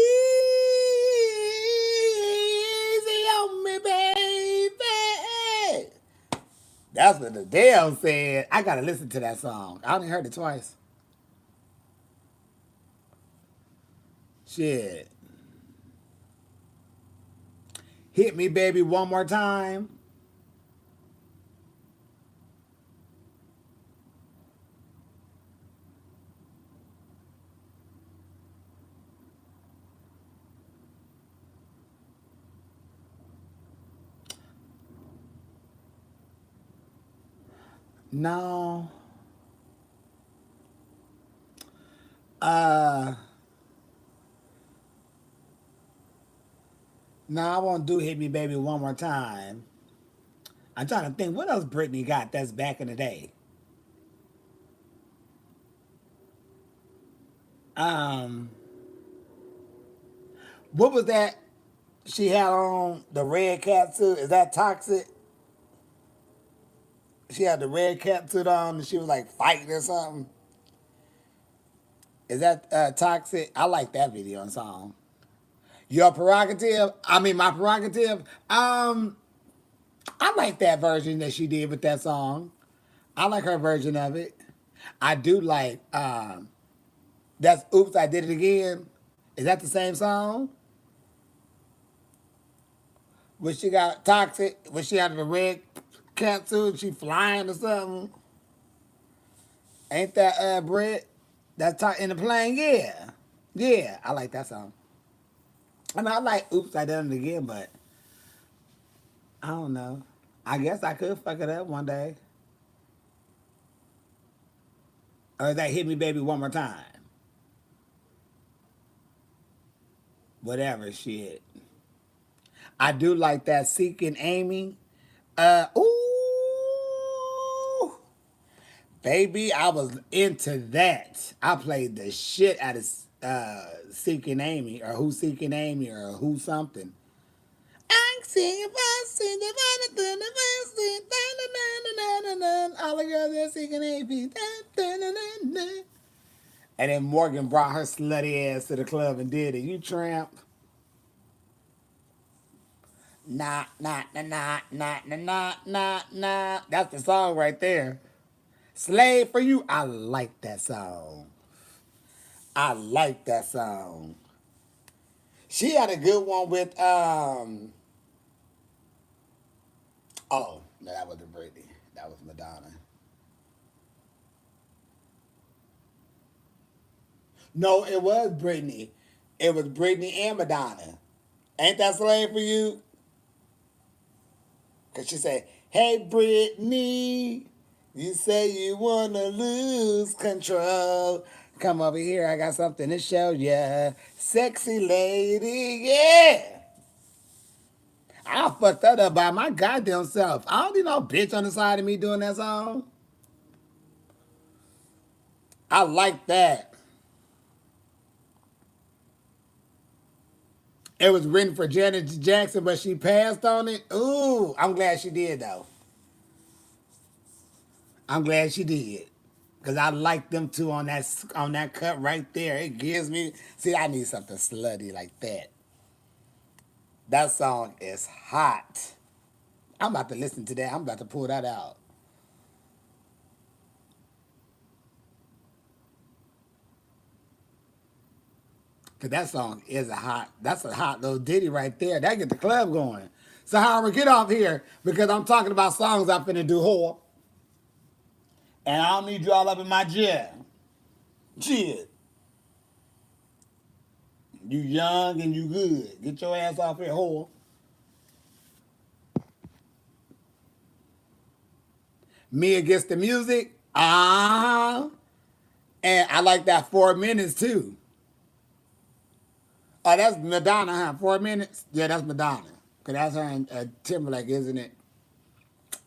on me, baby. That's what the Dale said. I gotta listen to that song. I only heard it twice. Shit. Hit me, baby, one more time. No. Uh no, I won't do Hit Me Baby one more time. I'm trying to think what else Britney got that's back in the day. Um what was that she had on the red cat suit? Is that toxic? She had the red cat suit on and she was like fighting or something. Is that toxic? I like that video and song. Your prerogative. I mean my prerogative. I like that version that she did with that song. I like her version of it. I do like that's Oops, I Did It Again. Is that the same song? When she got toxic, when she had the red catsuit, she flying or something. Ain't that Brit? That's in the plane, yeah. Yeah, I like that song. I mean, I like Oops, I Did It Again, but I don't know. I guess I could fuck it up one day. Or is that Hit Me Baby One More Time? Whatever, shit. I do like that Seeking Amy. Ooh, baby, I was into that. I played the shit out of Seeking Amy, or Who Seeking Amy, or Who something. I see if I see the all the girls that seeking Amy. And then Morgan brought her slutty ass to the club and did it. You tramp. Nah, nah, nah, nah, nah, nah, nah, nah, nah. That's the song right there. Slave for You. I like that song. I like that song. She had a good one with oh, no, that wasn't Britney. That was Madonna. No, it was Britney. It was Britney and Madonna. Ain't that slave for you? Cause she said, "Hey Britney, you say you wanna lose control. Come over here, I got something to show ya, sexy lady, yeah." I fucked that up by my goddamn self. I don't need no bitch on the side of me doing that song. I like that. It was written for Janet Jackson, but she passed on it. Ooh, I'm glad she did though. I'm glad she did. Cause I like them two on that cut right there. It gives me see, I need something slutty like that. That song is hot. I'm about to listen to that. I'm about to pull that out. Cause that song is that's a hot little ditty right there. That get the club going. So however, get off here because I'm talking about songs I'm finna do whore. And I don't need you all up in my jam. Shit. You young and you good. Get your ass off here, whore. Me against the music. Ah. And I like that 4 minutes too. Oh, that's Madonna, huh? 4 minutes? Yeah, that's Madonna. Cause that's her and Timberlake, isn't it?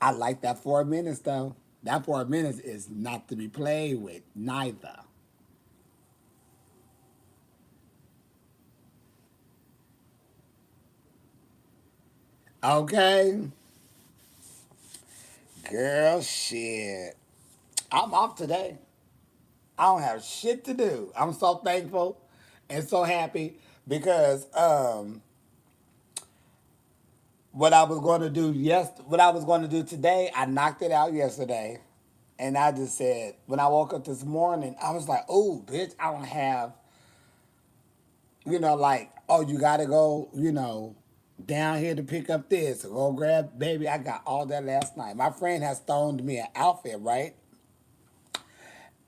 I like that 4 minutes though. That 4 minutes is not to be played with, neither. Okay? Girl, shit. I'm off today. I don't have shit to do. I'm so thankful and so happy because what I was going to do what I was going to do today, I knocked it out yesterday. And I just said, when I woke up this morning, I was like, oh, bitch, I don't have, like, oh, you got to go, down here to pick up this or go grab, baby. I got all that last night. My friend has stoned me an outfit, right?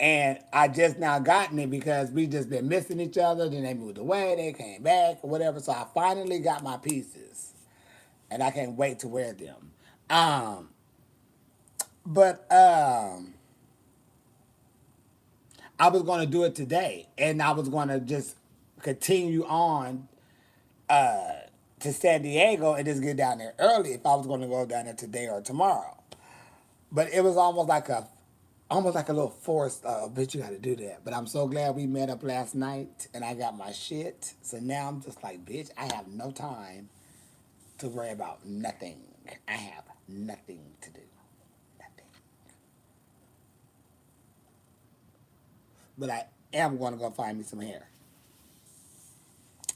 And I just now gotten it because we just been missing each other. Then they moved away, they came back or whatever. So I finally got my pieces, and I can't wait to wear them. Um, but I was gonna do it today, and I was gonna just continue on to San Diego and just get down there early if I was gonna go down there today or tomorrow. But it was almost like a little forced. Bitch, you got to do that. But I'm so glad we met up last night, and I got my shit. So now I'm just like, bitch, I have no time to worry about nothing. I have nothing to do, nothing. But I am going to go find me some hair.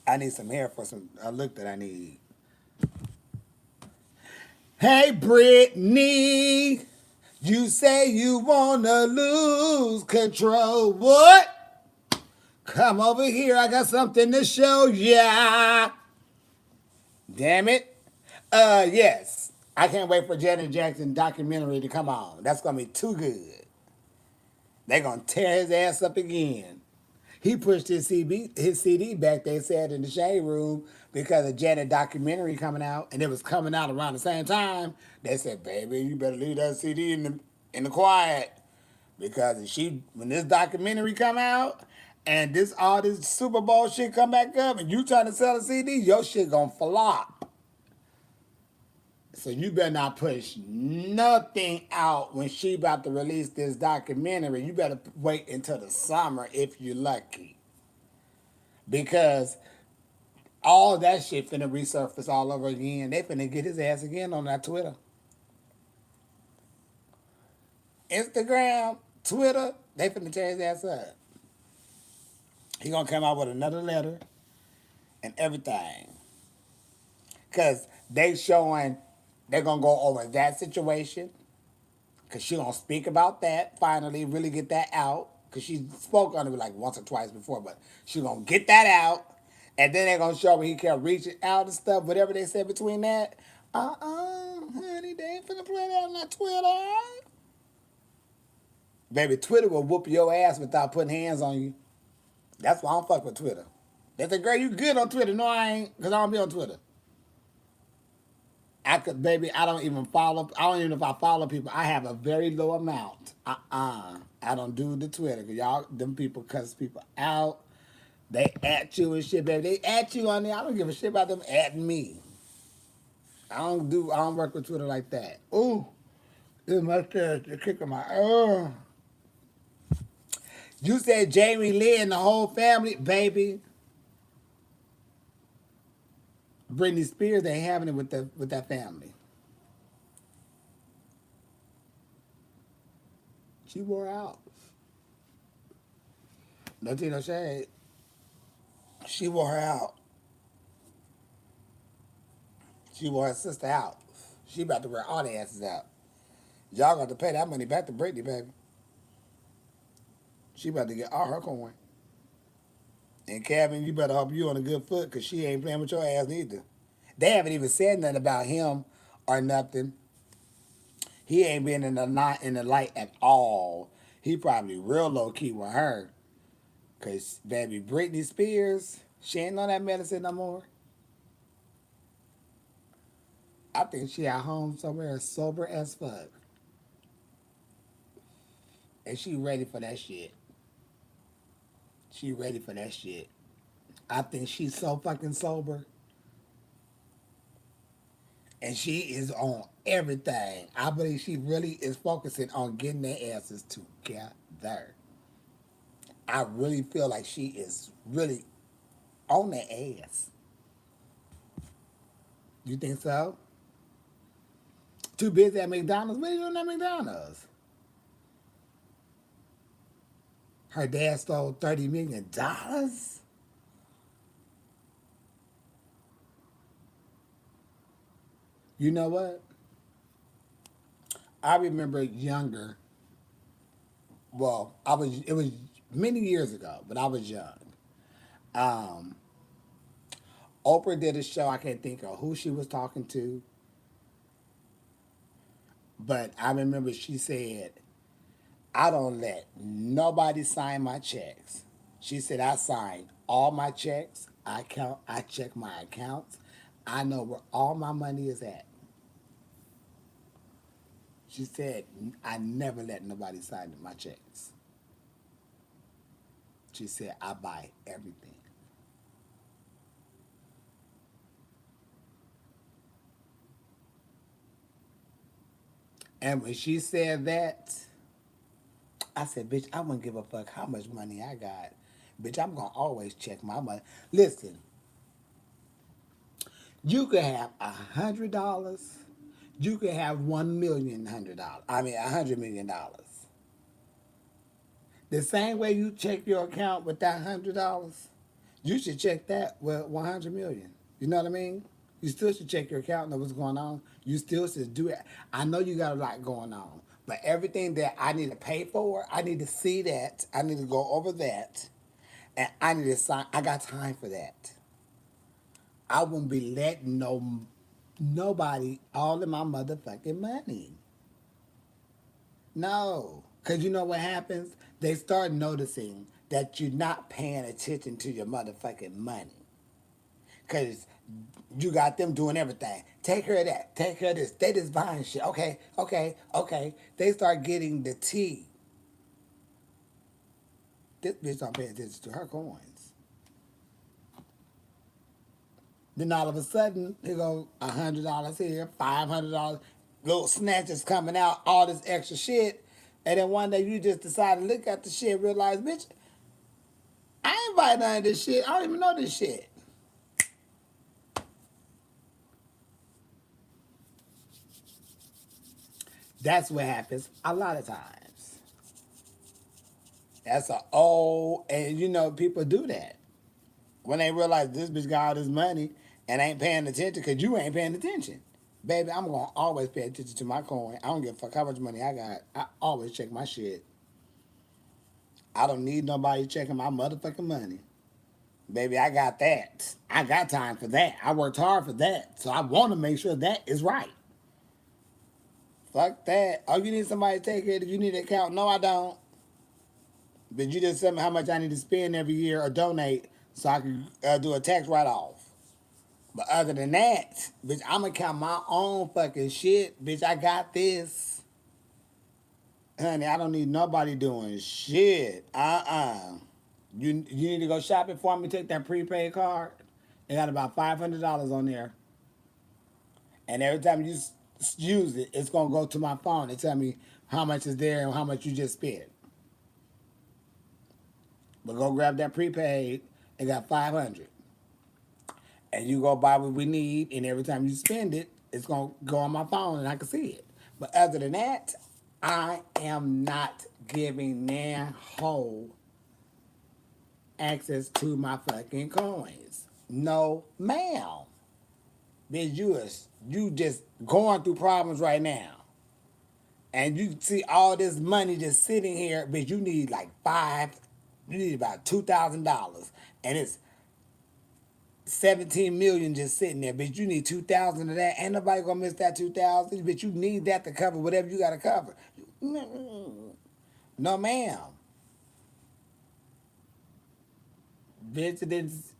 I need some hair for some a look that I need. Hey, Brittany, you say you wanna lose control. What? Come over here. I got something to show ya. Damn it. Yes. I can't wait for Janet Jackson documentary to come on. That's gonna be too good. They're gonna tear his ass up again. He pushed his CD back, they said, in the shade room because of Janet documentary coming out, and it was coming out around the same time. They said, baby, you better leave that CD in the quiet. Because if when this documentary come out and all this Super Bowl shit come back up and you trying to sell a CD, your shit gonna flop. So you better not push nothing out when she about to release this documentary. You better wait until the summer if you're lucky. Because all that shit finna resurface all over again. They finna get his ass again on that Twitter. Instagram, Twitter, they finna tear his ass up. He gonna come out with another letter and everything. Cause they're gonna go over that situation. Cause she gonna speak about that finally, really get that out. because she spoke on it like once or twice before, but she gonna get that out, and then they're gonna show when he kept reaching out and stuff. Whatever they said between that, honey, they ain't finna play that on that Twitter. Baby, Twitter will whoop your ass without putting hands on you. That's why I don't fuck with Twitter. They say, girl, you good on Twitter. No, I ain't, because I don't be on Twitter. I could, baby, I don't even follow, I don't even know if I follow people. I have a very low amount. I don't do the Twitter, because y'all, them people cuss people out. They at you and shit, baby. They at you on there. I don't give a shit about them at me. I don't work with Twitter like that. Ooh, this mustache, the kick of my, You said Jamie Lee and the whole family, baby. Britney Spears ain't having it with that family. She wore out. No tea, no shade. She wore her out. She wore her sister out. She about to wear all the asses out. Y'all got to pay that money back to Britney, baby. She about to get all her coin. And Kevin, you better hope you on a good foot, because she ain't playing with your ass neither. They haven't even said nothing about him or nothing. He ain't been in the not in the light at all. He probably real low key with her. Cause baby Britney Spears, she ain't on that medicine no more. I think she at home somewhere sober as fuck. And she ready for that shit. She ready for that shit. I think she's so fucking sober. And she is on everything. I believe she really is focusing on getting their asses together. I really feel like she is really on their ass. You think so? Too busy at McDonald's? What are you doing at McDonald's? Her dad stole $30 million. You know what? I remember younger. Well, I was. It was many years ago, but I was young. Um, Oprah did a show. I can't think of who she was talking to, but I remember she said, "I don't let nobody sign my checks." She said, "I sign all my checks. I count. I check my accounts. I know where all my money is at." She said, "I never let nobody sign my checks." She said, "I buy everything." And when she said that, I said, "Bitch, I wouldn't give a fuck how much money I got. Bitch, I'm gonna always check my money." Listen, you could have $100. You could have $1,100,000. I mean, $100 million. The same way you check your account with that $100, you should check that with 100 million. You know what I mean? You still should check your account and know what's going on. You still should do it. I know you got a lot going on, but everything that I need to pay for, I need to see that. I need to go over that, and I need to sign. I got time for that. I won't be letting nobody all in my motherfucking money. No, because you know what happens? They start noticing that you're not paying attention to your motherfucking money. Because you got them doing everything. Take care of that. Take care of this. They just buying shit. Okay, okay, okay. They start getting the tea. This bitch don't pay attention to her coins. Then all of a sudden, here go $100 here, $500, little snatches coming out, all this extra shit. And then one day you just decide to look at the shit, realize, bitch, I ain't buying none of this shit. I don't even know this shit. That's what happens a lot of times. That's a old, and you know, people do that. When they realize this bitch got all this money and ain't paying attention because you ain't paying attention. Baby, I'm going to always pay attention to my coin. I don't give a fuck how much money I got. I always check my shit. I don't need nobody checking my motherfucking money. Baby, I got that. I got time for that. I worked hard for that. So I want to make sure that is right. Fuck that. Oh, you need somebody to take it? You need an account? No, I don't. But you just tell me how much I need to spend every year or donate so I can do a tax write off. But other than that, bitch, I'm gonna count my own fucking shit. Bitch, I got this. Honey, I don't need nobody doing shit. You need to go shopping for me, take that prepaid card. It got about $500 on there. And every time you use it, it's gonna go to my phone and tell me how much is there and how much you just spent. But go grab that prepaid. It got 500, and you go buy what we need. And every time you spend it, it's gonna go on my phone and I can see it. But other than that, I am not giving that whole access to my fucking coins. No, ma'am. Bitch, you just going through problems right now. And you see all this money just sitting here, bitch, you need like you need about $2,000. And it's 17 million just sitting there, bitch. You need 2,000 of that. Ain't nobody gonna miss that 2,000. Bitch, you need that to cover whatever you gotta cover. No, ma'am. Bitch, it's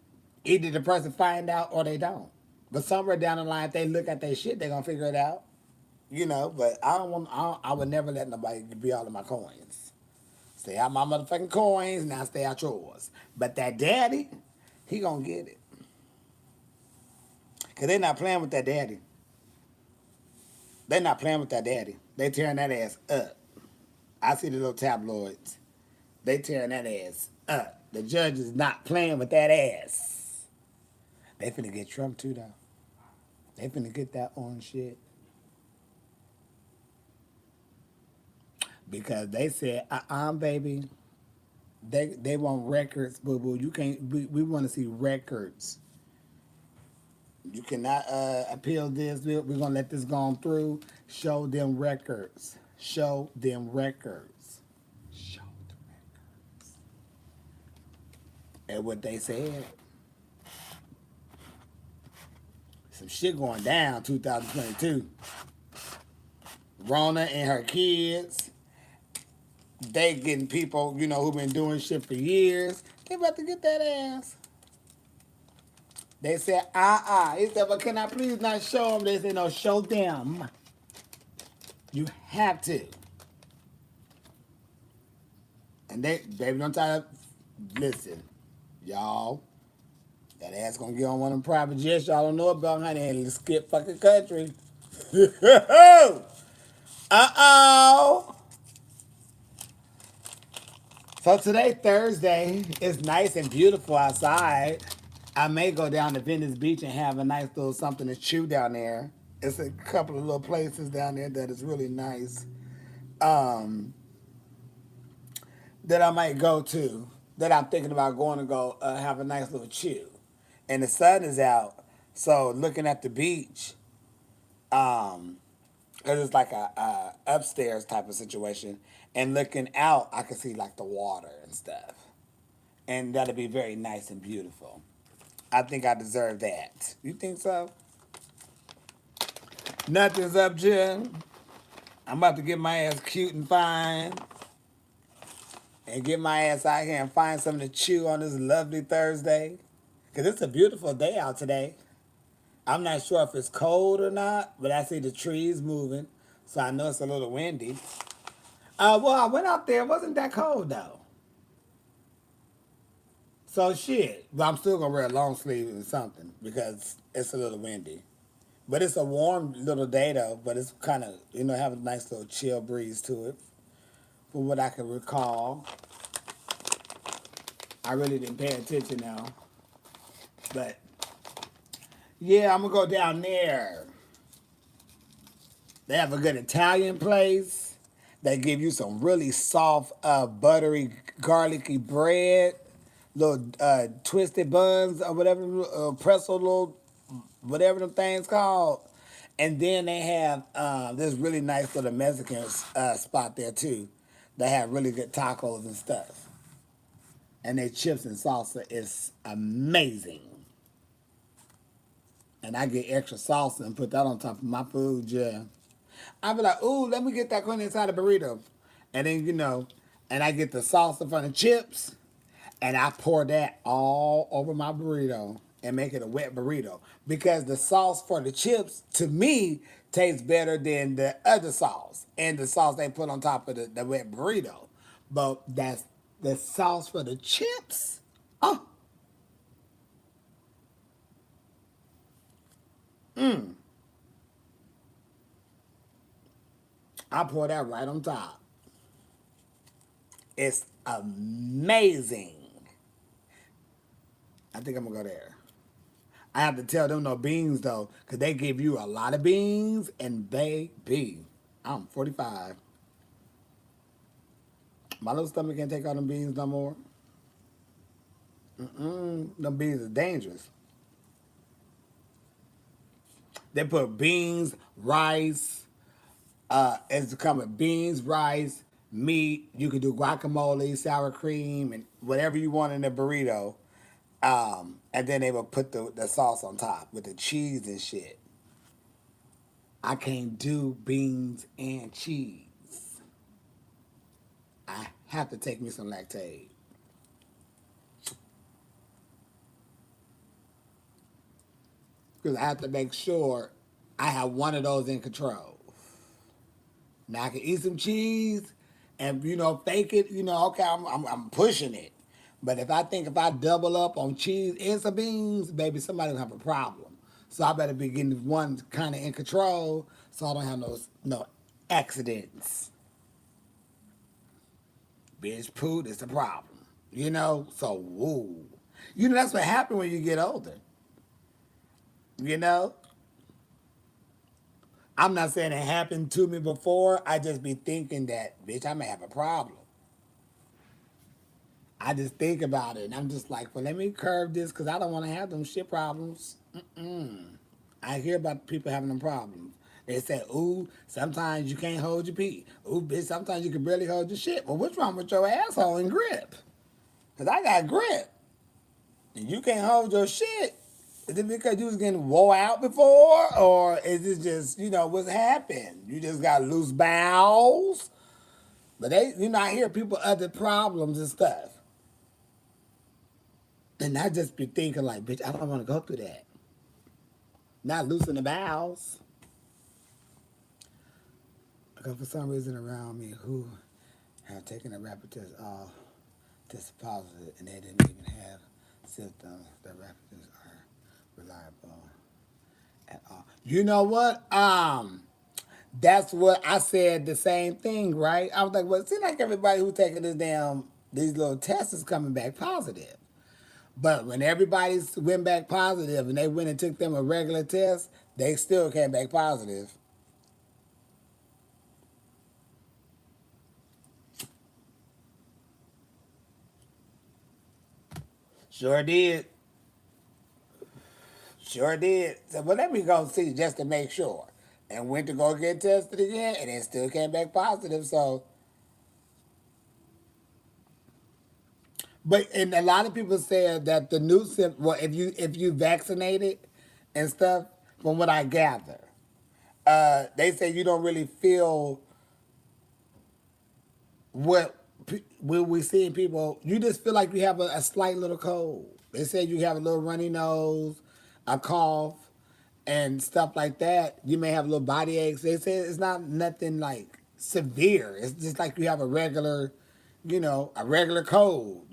either the person find out or they don't. But somewhere down the line, if they look at their shit, they gonna figure it out. But I would never let nobody be all of my coins. Stay out my motherfucking coins, now stay out yours. But that daddy, he gonna get it. Cause they not playing with that daddy. They not playing with that daddy. They tearing that ass up. I see the little tabloids. They tearing that ass up. The judge is not playing with that ass. They finna get Trump too though. They finna get that on shit. Because they said, baby. They want records, boo boo. You can't. We want to see records. You cannot appeal this. We're gonna let this go on through. Show them records. Show them records. Show the records. And what they said. Some shit going down 2022. Rona and her kids. They getting people, who've been doing shit for years. They about to get that ass. They said, He said, but can I please not show them? They said, no, show them. You have to. And baby, don't try to, listen, y'all, that ass gonna get on one of them private jets y'all don't know about, honey, and skip fucking country. Uh-oh. So today, Thursday, it's nice and beautiful outside. I may go down to Venice Beach and have a nice little something to chew down there. It's a couple of little places down there that is really nice. That I might go to. That I'm thinking about going to go have a nice little chew. And the sun is out, so looking at the beach, because it's like a upstairs type of situation, and looking out, I can see like the water and stuff, and that'll be very nice and beautiful. I think I deserve that. You think so? Nothing's up, Jen. I'm about to get my ass cute and fine, and get my ass out here and find something to chew on this lovely Thursday, because it's a beautiful day out today. I'm not sure if it's cold or not, but I see the trees moving, so I know it's a little windy. Well, I went out there. It wasn't that cold, though. So, shit. But I'm still going to wear a long sleeve and something because it's a little windy. But it's a warm little day, though, but it's kind of, have a nice little chill breeze to it, from what I can recall. I really didn't pay attention now. But, yeah, I'm going to go down there. They have a good Italian place. They give you some really soft, buttery, garlicky bread, little twisted buns or whatever, pretzel, little whatever them things called. And then they have this really nice little Mexican spot there too. They have really good tacos and stuff. and their chips and salsa is amazing. And I get extra salsa and put that on top of my food, yeah. I be like, ooh, let me get that corn inside the burrito. And then, and I get the salsa from the chips and I pour that all over my burrito and make it a wet burrito. Because the sauce for the chips, to me, tastes better than the other sauce and the sauce they put on top of the wet burrito. But that's the sauce for the chips. Oh, I pour that right on top. It's amazing. I think I'm gonna go there. I have to tell them no beans though, cause they give you a lot of beans, and baby, I'm 45. My little stomach can't take all them beans no more. Them beans are dangerous. They put beans, rice. It's coming beans, rice, meat. You can do guacamole, sour cream, and whatever you want in the burrito. And then they will put the sauce on top with the cheese and shit. I can't do beans and cheese. I have to take me some lactate. Because I have to make sure I have one of those in control. Now I can eat some cheese and, fake it, okay, I'm pushing it. But if I double up on cheese and some beans, baby, somebody will have a problem. So I better be getting one kind of in control so I don't have no accidents. Bitch, poop is the problem. So woo. That's what happens when you get older. You know? I'm not saying it happened to me before. I just be thinking that, bitch, I may have a problem. I just think about it and I'm just like, well, let me curb this because I don't want to have them shit problems. I hear about people having them problems. They say, ooh, sometimes you can't hold your pee. Ooh, bitch, sometimes you can barely hold your shit. Well, what's wrong with your asshole and grip? Because I got grip. And you can't hold your shit. Is it because you was getting wore out before? Or is it just, what's happened? You just got loose bowels? But I hear people other problems and stuff. And I just be thinking like, bitch, I don't want to go through that. Not loosen the bowels. Because for some reason around me who have taken a rapid test, all tested positive, and they didn't even have symptoms. The rapid tests are reliable at all. You know what? That's what I said. The same thing, right? I was like, well, it seems like everybody who's taking these little tests is coming back positive. But when everybody went back positive and they went and took them a regular test, they still came back positive. Sure did. Sure did. So, well, let me go see just to make sure. And went to go get tested again, and it still came back positive. So, and a lot of people said that the new well, if you vaccinated and stuff, from what I gather, they say you don't really feel what when we seeing people. You just feel like you have a slight little cold. They say you have a little runny nose, a cough, and stuff like that. You may have a little body aches. They say it's not nothing like severe. It's just like you have a regular cold.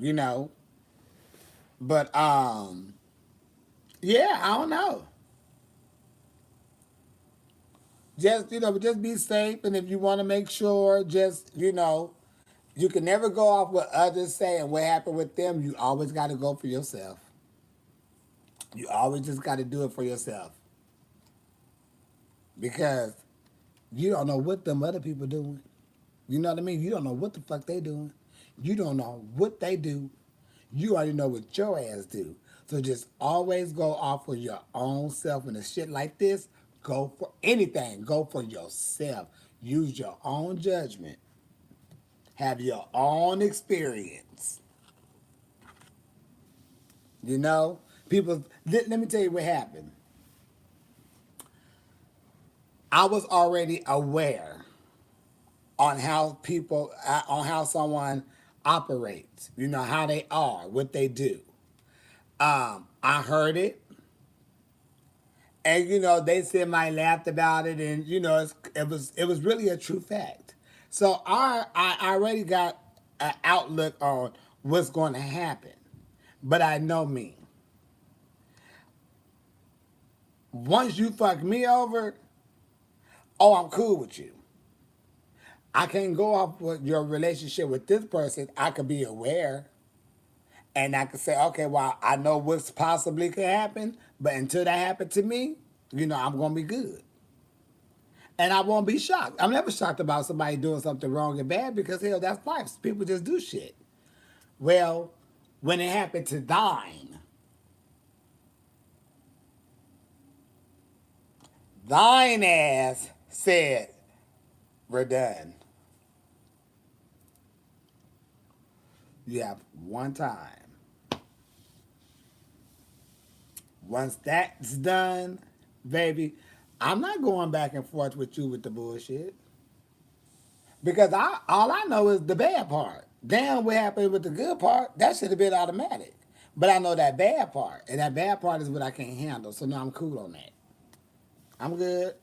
But yeah, I don't know. Just be safe, and if you want to make sure, you can never go off what others say and what happened with them. You always got to go for yourself. You always just got to do it for yourself because you don't know what them other people doing. You know what I mean? You don't know what the fuck they doing. You don't know what they do. You already know what your ass do. So just always go off for your own self. And a shit like this, go for anything. Go for yourself. Use your own judgment. Have your own experience. You know, people. Let me tell you what happened. I was already aware on how people, on how someone operates. You know how they are, what they do. I heard it, and they said I laughed about it, and it was really a true fact. So I already got an outlook on what's going to happen, but I know me. Once you fuck me over, oh, I'm cool with you. I can't go off with your relationship with this person. I could be aware, and I could say, okay, well, I know what's possibly could happen, but until that happened to me, I'm gonna be good. And I won't be shocked. I'm never shocked about somebody doing something wrong and bad because hell, that's life. People just do shit. Well, when it happened to thine ass said, we're done. You have one time. Once that's done, baby, I'm not going back and forth with you with the bullshit. Because all I know is the bad part. Damn, what happened with the good part? That should have been automatic. But I know that bad part, and that bad part is what I can't handle. So now I'm cool on that. I'm good.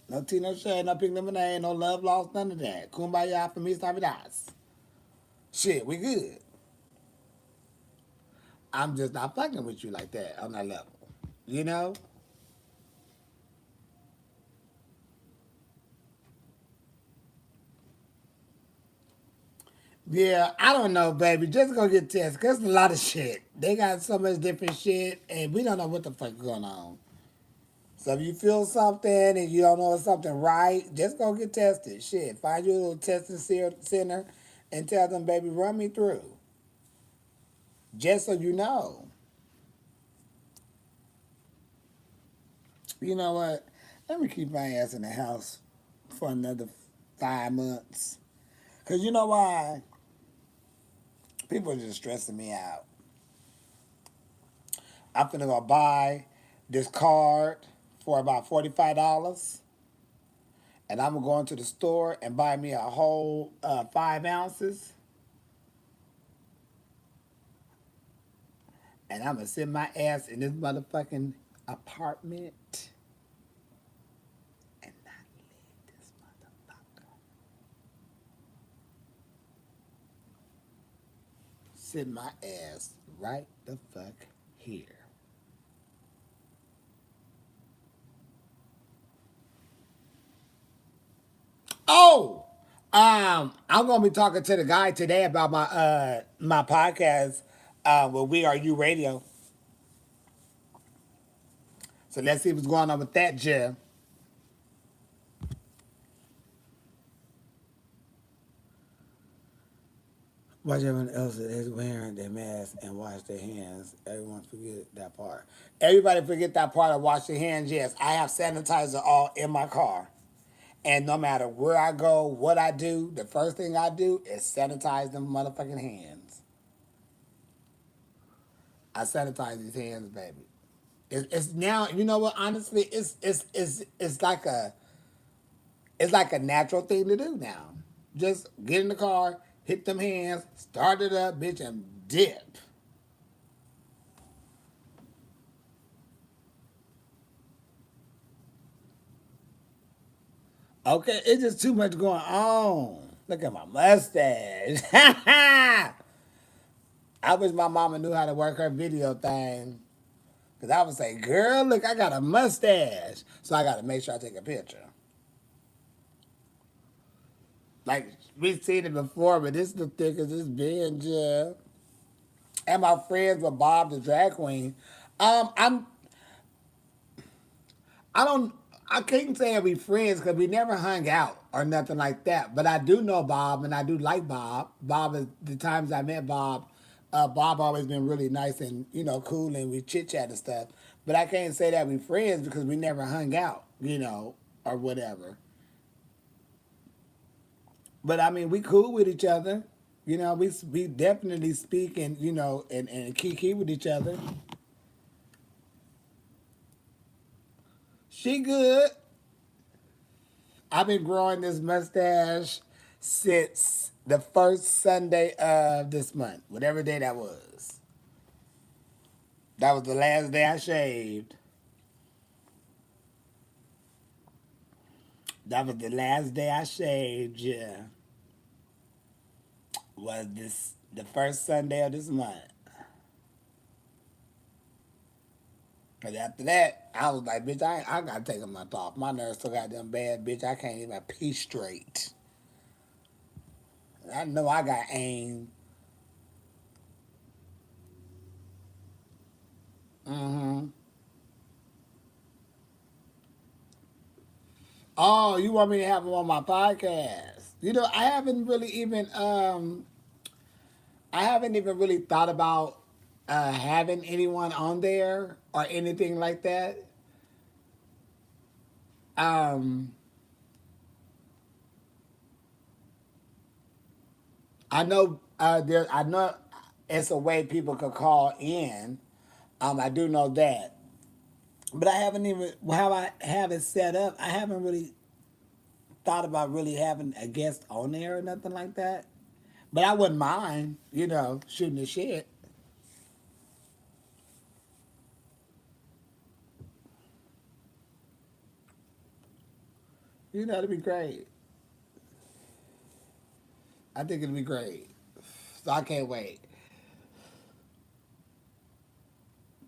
No tea, no shade, no pink lemonade, no love lost, none of that. Kumbaya for me, stop it eyes. Shit, we good. I'm just not fucking with you like that on that level. You know? Yeah, I don't know, baby. Just go get tested. Cause it's a lot of shit. They got so much different shit, and we don't know what the fuck going on. So if you feel something and you don't know it's something right, just go get tested. Shit, find your little testing center and tell them, baby, run me through. Just so you know. You know what? Let me keep my ass in the house for another 5 months. Cause you know why? People are just stressing me out. I'm finna go buy this card for about $45, and I'm gonna go into the store and buy me a whole 5 ounces, and I'm gonna sit my ass in this motherfucking apartment and not leave this motherfucker. Sit my ass right the fuck here. Oh, I'm gonna be talking to the guy today about my podcast with We Are You Radio. So let's see what's going on with that, Jim. Watch everyone else is wearing their mask and wash their hands. Everyone forget that part. Everybody forget that part of wash your hands. Yes, I have sanitizer all in my car. And no matter where I go, what I do, the first thing I do is sanitize them motherfucking hands. I sanitize these hands, baby. It's now, you know what? Honestly, it's like a natural thing to do now. Just get in the car, hit them hands, start it up, bitch, and dip. Okay, it's just too much going on. Look at my mustache. I wish my mama knew how to work her video thing. Cause I would say, girl, look, I got a mustache. So I gotta make sure I take a picture. Like we've seen it before, but this is the thickest it's been, yeah. And my friends with Bob the drag queen. I'm I don't I can't say we friends because we never hung out or nothing like that. But I do know Bob and I do like Bob. Bob is the times I met Bob. Bob always been really nice and cool and we chit chat and stuff. But I can't say that we friends because we never hung out, or whatever. But I mean, we cool with each other. We definitely speak and and kiki with each other. She good. I've been growing this mustache since the first Sunday of this month, whatever day that was. That was the last day I shaved. That was the last day I shaved. Yeah, was this the first Sunday of this month. Cause after that, I was like, bitch, I gotta take a month off. My nerves so goddamn bad, bitch. I can't even pee straight. I know I got aim. Mm-hmm. Oh, you want me to have him on my podcast? I haven't really even I haven't even really thought about having anyone on there or anything like that. Um, I know I know it's a way people could call in. I do know that, but I haven't even how I have it set up. I haven't really thought about really having a guest on there or nothing like that. But I wouldn't mind, shooting the shit. It'd be great. I think it'd be great. So I can't wait.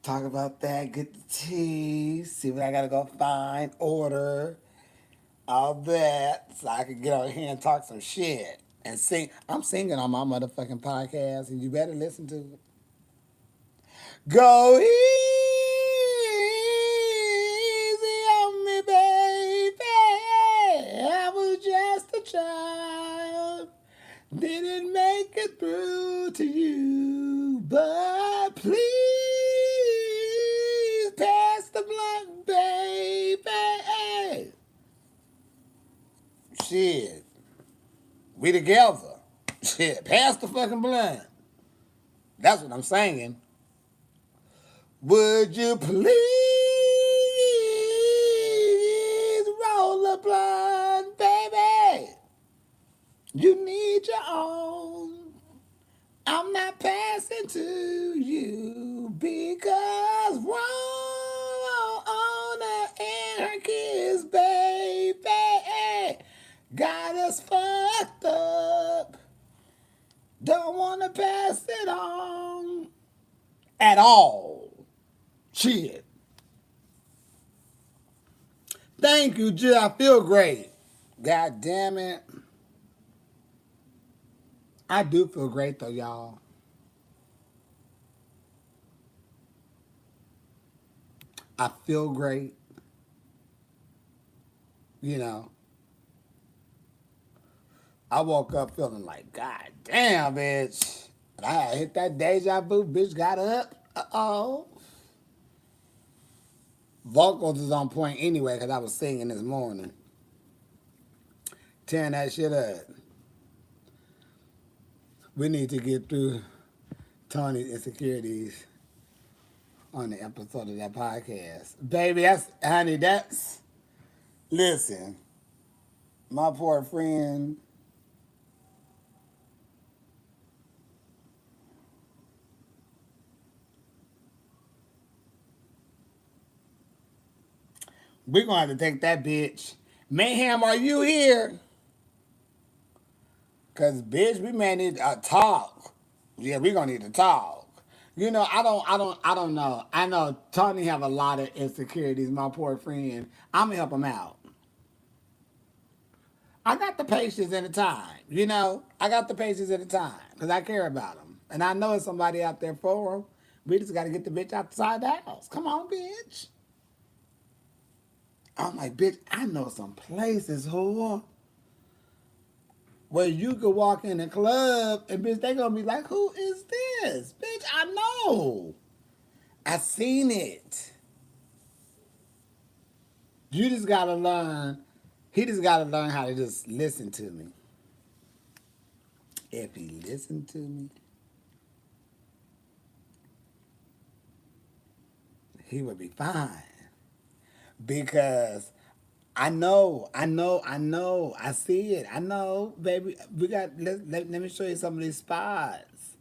Talk about that, get the tea, see what I gotta go find, order, all that, so I can get on here and talk some shit and sing. I'm singing on my motherfucking podcast, and you better listen to it. Go easy on me, baby. I was just a child. Didn't make it through to you, but please pass the blunt, baby. Shit, we together. Shit, pass the fucking blunt. That's what I'm saying. Would you please roll a blunt, baby? You need your own. I'm not passing to you because Rona and her kids, baby, got us fucked up. Don't want to pass it on at all. Shit. Thank you, Jill. I feel great. God damn it. I do feel great though, y'all. I feel great. You know, I woke up feeling like, God damn, bitch. I had hit that deja vu, bitch got up. Uh-oh. Vocals is on point anyway, because I was singing this morning. Tearing that shit up. We need to get through Tony's insecurities on the episode of that podcast. Baby, listen, my poor friend, we're going to have to take that bitch. Mayhem, are you here? Cause bitch, we may need to talk. Yeah, we gonna need to talk. I don't know. I know Tony have a lot of insecurities, my poor friend. I'm gonna help him out. I got the patience and the time, I got the patience and the time, because I care about him. And I know there's somebody out there for him. We just gotta get the bitch outside the house. Come on, bitch. I'm like, bitch, I know some places, whore, where you could walk in a club and bitch, they gonna be like, who is this? Bitch, I know. I seen it. You just gotta learn. He just gotta learn how to just listen to me. if he listened to me, he would be fine. Because I see it. I know, baby. Let me show you some of these spots.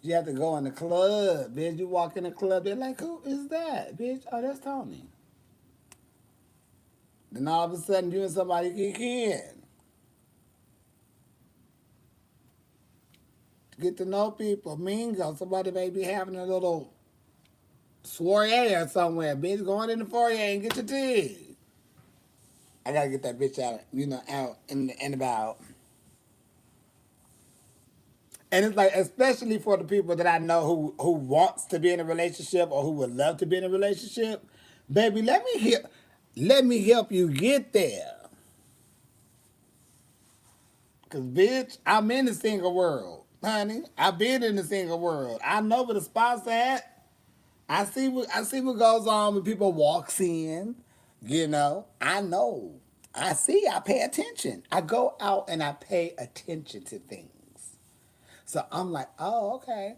You have to go in the club, bitch. You walk in the club, they're like, who is that, bitch? Oh, that's Tony. Then all of a sudden, you and somebody kick in. Get to know people, mingle. Somebody may be having a little soiree or somewhere. Bitch, going in the foyer and get your tea. I gotta get that bitch out, out and about. And it's like, especially for the people that I know who wants to be in a relationship or who would love to be in a relationship, baby, let me help you get there. Cause bitch, I'm in the single world, honey. I've been in the single world. I know where the spots at. I see what goes on when people walks in. I know. I see. I pay attention. I go out and I pay attention to things. So I'm like, oh, okay.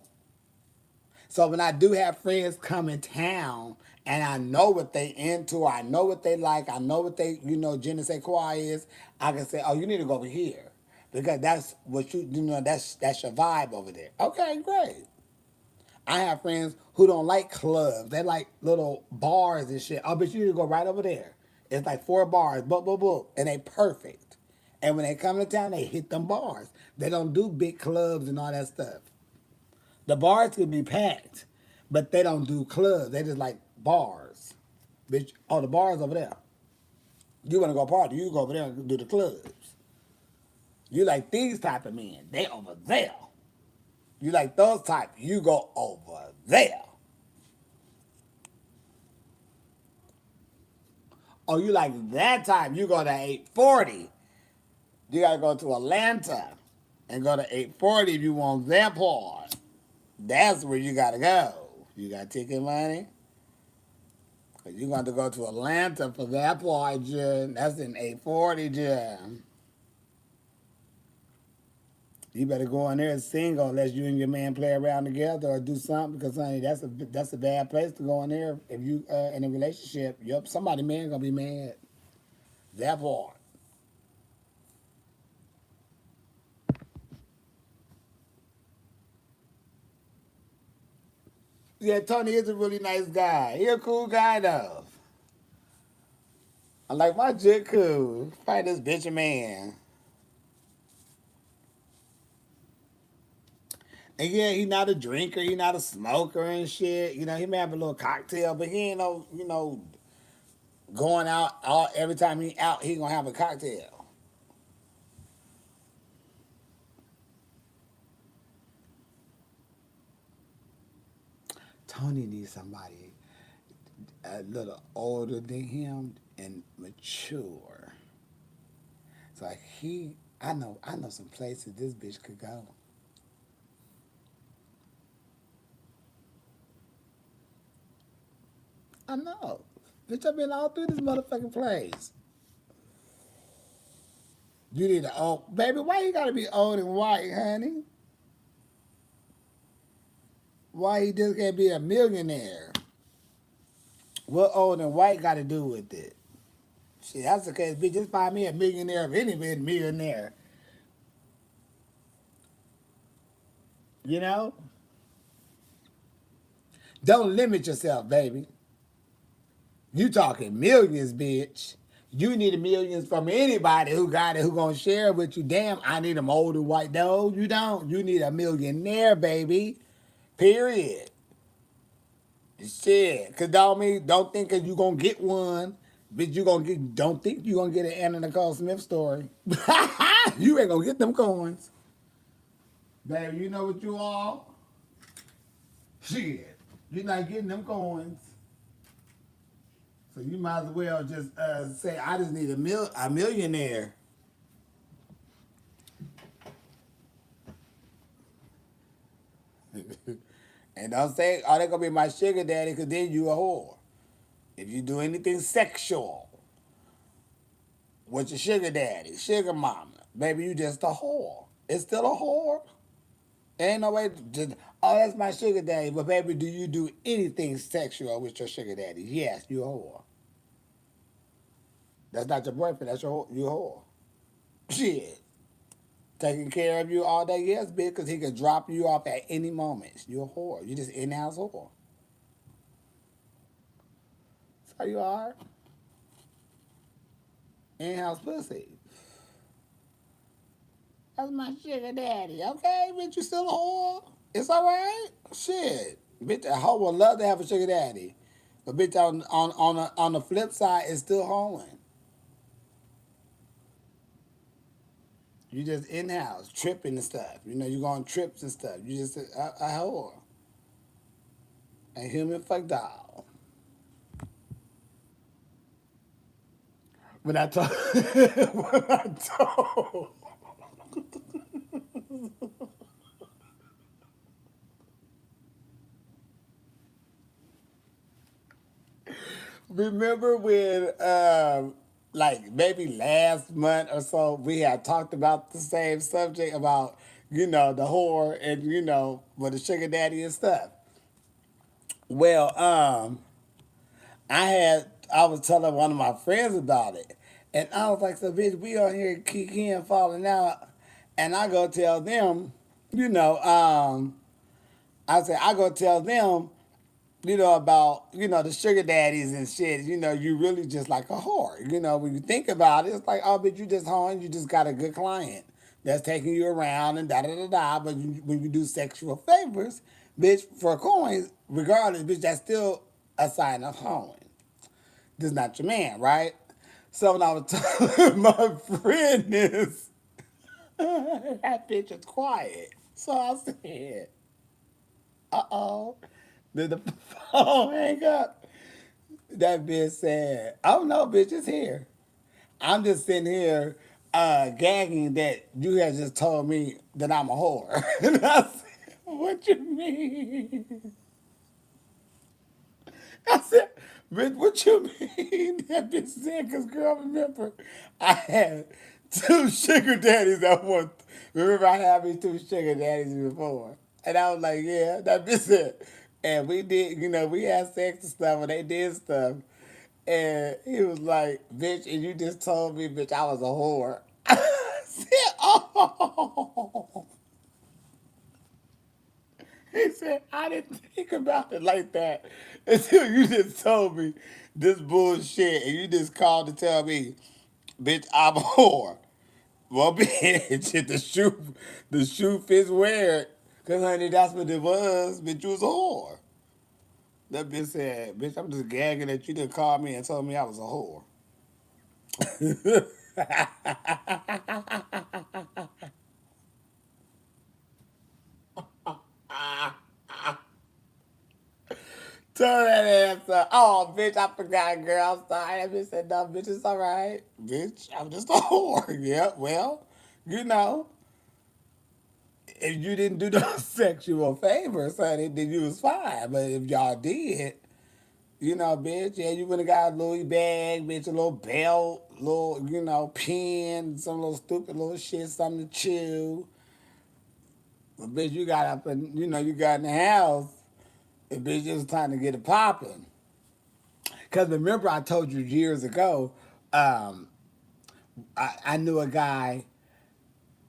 So when I do have friends come in town and I know what they into, I know what they like, I know what they, je ne sais quoi is, I can say, oh, you need to go over here. Because that's what that's your vibe over there. Okay, great. I have friends who don't like clubs. They like little bars and shit. Oh, but you need to go right over there. It's like 4 bars, boop, boop, boop, and they perfect. And when they come to town, they hit them bars. They don't do big clubs and all that stuff. The bars could be packed, but they don't do clubs. They just like bars. Bitch, oh, the bars over there. You want to go party, you go over there and do the clubs. You like these type of men, they over there. You like those type, you go over there. Oh, you like that type, you go to 840. You gotta go to Atlanta and go to 840 if you want that part. That's where you gotta go. You got ticket money? Cause you're going to go to Atlanta for that part, Jen. That's in 840, Jen. You better go in there single unless you and your man play around together or do something. Because honey, that's a bad place to go in there if you in a relationship. Yep, somebody man gonna be mad. That part. Yeah, Tony is a really nice guy. He a cool guy though. I like my jit cool. Fight this bitch a man. And yeah, he not a drinker, he not a smoker and shit. He may have a little cocktail, but he ain't no, going out every time he out, he gonna have a cocktail. Tony needs somebody a little older than him and mature. So like I know some places this bitch could go. I know. Bitch, I've been all through this motherfucking place. You need to old baby, why you gotta be old and white, honey? Why he just can't be a millionaire? What old and white got to do with it? Shit, that's the case. Bitch, just find me a millionaire of any millionaire. You know? Don't limit yourself, baby. You talking millions, bitch. You need a millions from anybody who got it, who gonna share it with you. Damn, I need them old and white. No, you don't. You need a millionaire, baby. Period. Shit. Cause don't think cause you gonna get one. Bitch, don't think you gonna get an Anna Nicole Smith story. You ain't gonna get them coins. Baby, you know what you are? Shit. You're not getting them coins. So you might as well just say, I just need a millionaire. And don't say, oh, they gonna be my sugar daddy, because then you a whore. If you do anything sexual with your sugar daddy, sugar mama, baby, you just a whore. It's still a whore. Ain't no way to just, oh, that's my sugar daddy. But baby, do you do anything sexual with your sugar daddy? Yes, you a whore. That's not your boyfriend. That's you a whore. Shit. Taking care of you all day, yes, bitch, because he could drop you off at any moment. You a whore. You just in-house whore. That's how you are. In-house pussy. That's my sugar daddy. Okay, bitch, you still a whore? It's all right. Shit. Bitch, a hoe would love to have a sugar daddy. But bitch, on the flip side, it's still hoeing. You just in-house, tripping and stuff. You know, you go on trips and stuff. You just a whore. A human fuck doll. When I told, when I told, remember when, like maybe last month or so, we had talked about the same subject about, the whore and, with the sugar daddy and stuff. Well, I was telling one of my friends about it, and I was like, "So, bitch, we on here kikiing, falling out," and I go tell them, you know, I said I go tell them, about the sugar daddies and shit. You really just like a whore. When you think about it, it's like, oh, but you just home, you just got a good client that's taking you around and da da da da. But when you do sexual favors, bitch, for coins, regardless, bitch, that's still a sign of hoeing. This is not your man, right? So when I was telling my friend this, that bitch is quiet. So I said, uh oh. Did the phone hang up? That bitch said, oh no, bitch, it's here. I'm just sitting here gagging that you had just told me that I'm a whore. And I said, what you mean? I said, bitch, what you mean? That bitch said, because girl, remember, I had two sugar daddies at once. Remember, I had me two sugar daddies before. And I was like, yeah, that bitch said. And we did, we had sex and stuff, and they did stuff. And he was like, bitch, and you just told me, bitch, I was a whore. I said, oh. He said, I didn't think about it like that until you just told me this bullshit and you just called to tell me, bitch, I'm a whore. Well, bitch, the shoe fits weird. Because, honey, that's what it was. Bitch, you was a whore. That bitch said, bitch, I'm just gagging that you didn't call me and told me I was a whore. Tell that ass up. Oh, bitch, I forgot, girl. I'm sorry. That bitch said, no, bitch, it's all right. Bitch, I'm just a whore. Yeah, well, you know, if you didn't do no sexual favors, honey, then you was fine. But if y'all did, bitch, yeah, you would have got a Louis bag, bitch, a little belt, little, pen, some little stupid little shit, something to chew. But bitch, you got up and, you got in the house, and bitch, it was time to get it popping. Because remember, I told you years ago, um, I knew a guy,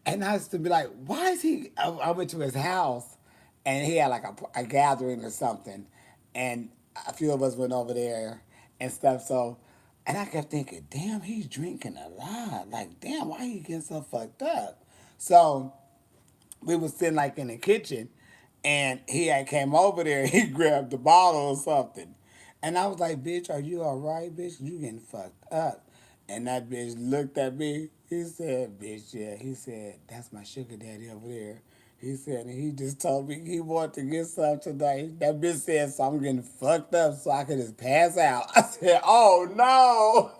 and I used to be like, why is he? I went to his house, and he had like a gathering or something, and a few of us went over there and stuff. So, and I kept thinking, damn, he's drinking a lot. Like, damn, why he getting so fucked up? So we was sitting like in the kitchen, and he had came over there. He grabbed the bottle or something, and I was like, "Bitch, are you all right, bitch? You getting fucked up?" And that bitch looked at me. He said, "Bitch, yeah." He said, "That's my sugar daddy over there." He said, and he just told me he wanted to get some tonight. That bitch said, so I'm getting fucked up so I can just pass out. I said, oh no.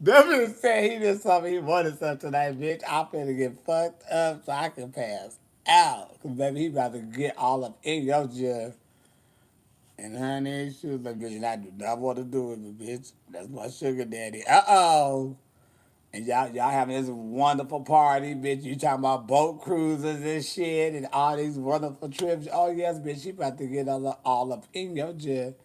Devin said he just told me he wanted something tonight, bitch. I'm finna get fucked up so I can pass out. Cause baby, he about to get all up in your jug. And honey, she was like, bitch, I do not want to do it, but bitch. That's my sugar daddy. Uh-oh. And y'all having this wonderful party, bitch. You talking about boat cruises and shit and all these wonderful trips. Oh, yes, bitch, she about to get all up in your jet.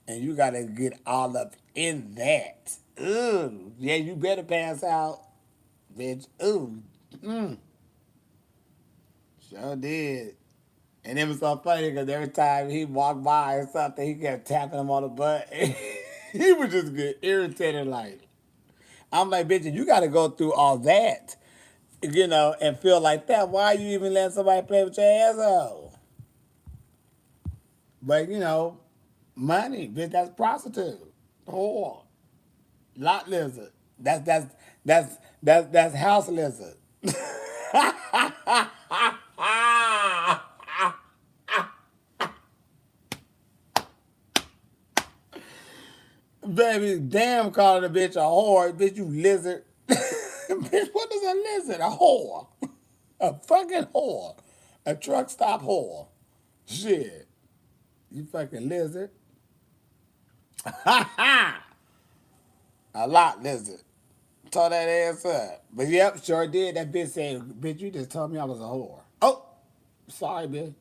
And you got to get all up in that. Ooh. Yeah, you better pass out, bitch. Ooh. Mm. Sure did. And it was so funny because every time he walked by or something, he kept tapping him on the butt. He would just get irritated. Like, I'm like, bitch, you got to go through all that, and feel like that. Why you even letting somebody play with your asshole? But money, bitch, that's prostitute, whore, lot lizard. That's house lizard. Baby, damn calling a bitch a whore. Bitch, you lizard. Bitch, what is a lizard? A whore. A fucking whore. A truck stop whore. Shit. You fucking lizard. A lot lizard. Tore that ass up. But yep, sure did. That bitch said, bitch, you just told me I was a whore. Oh, sorry, bitch.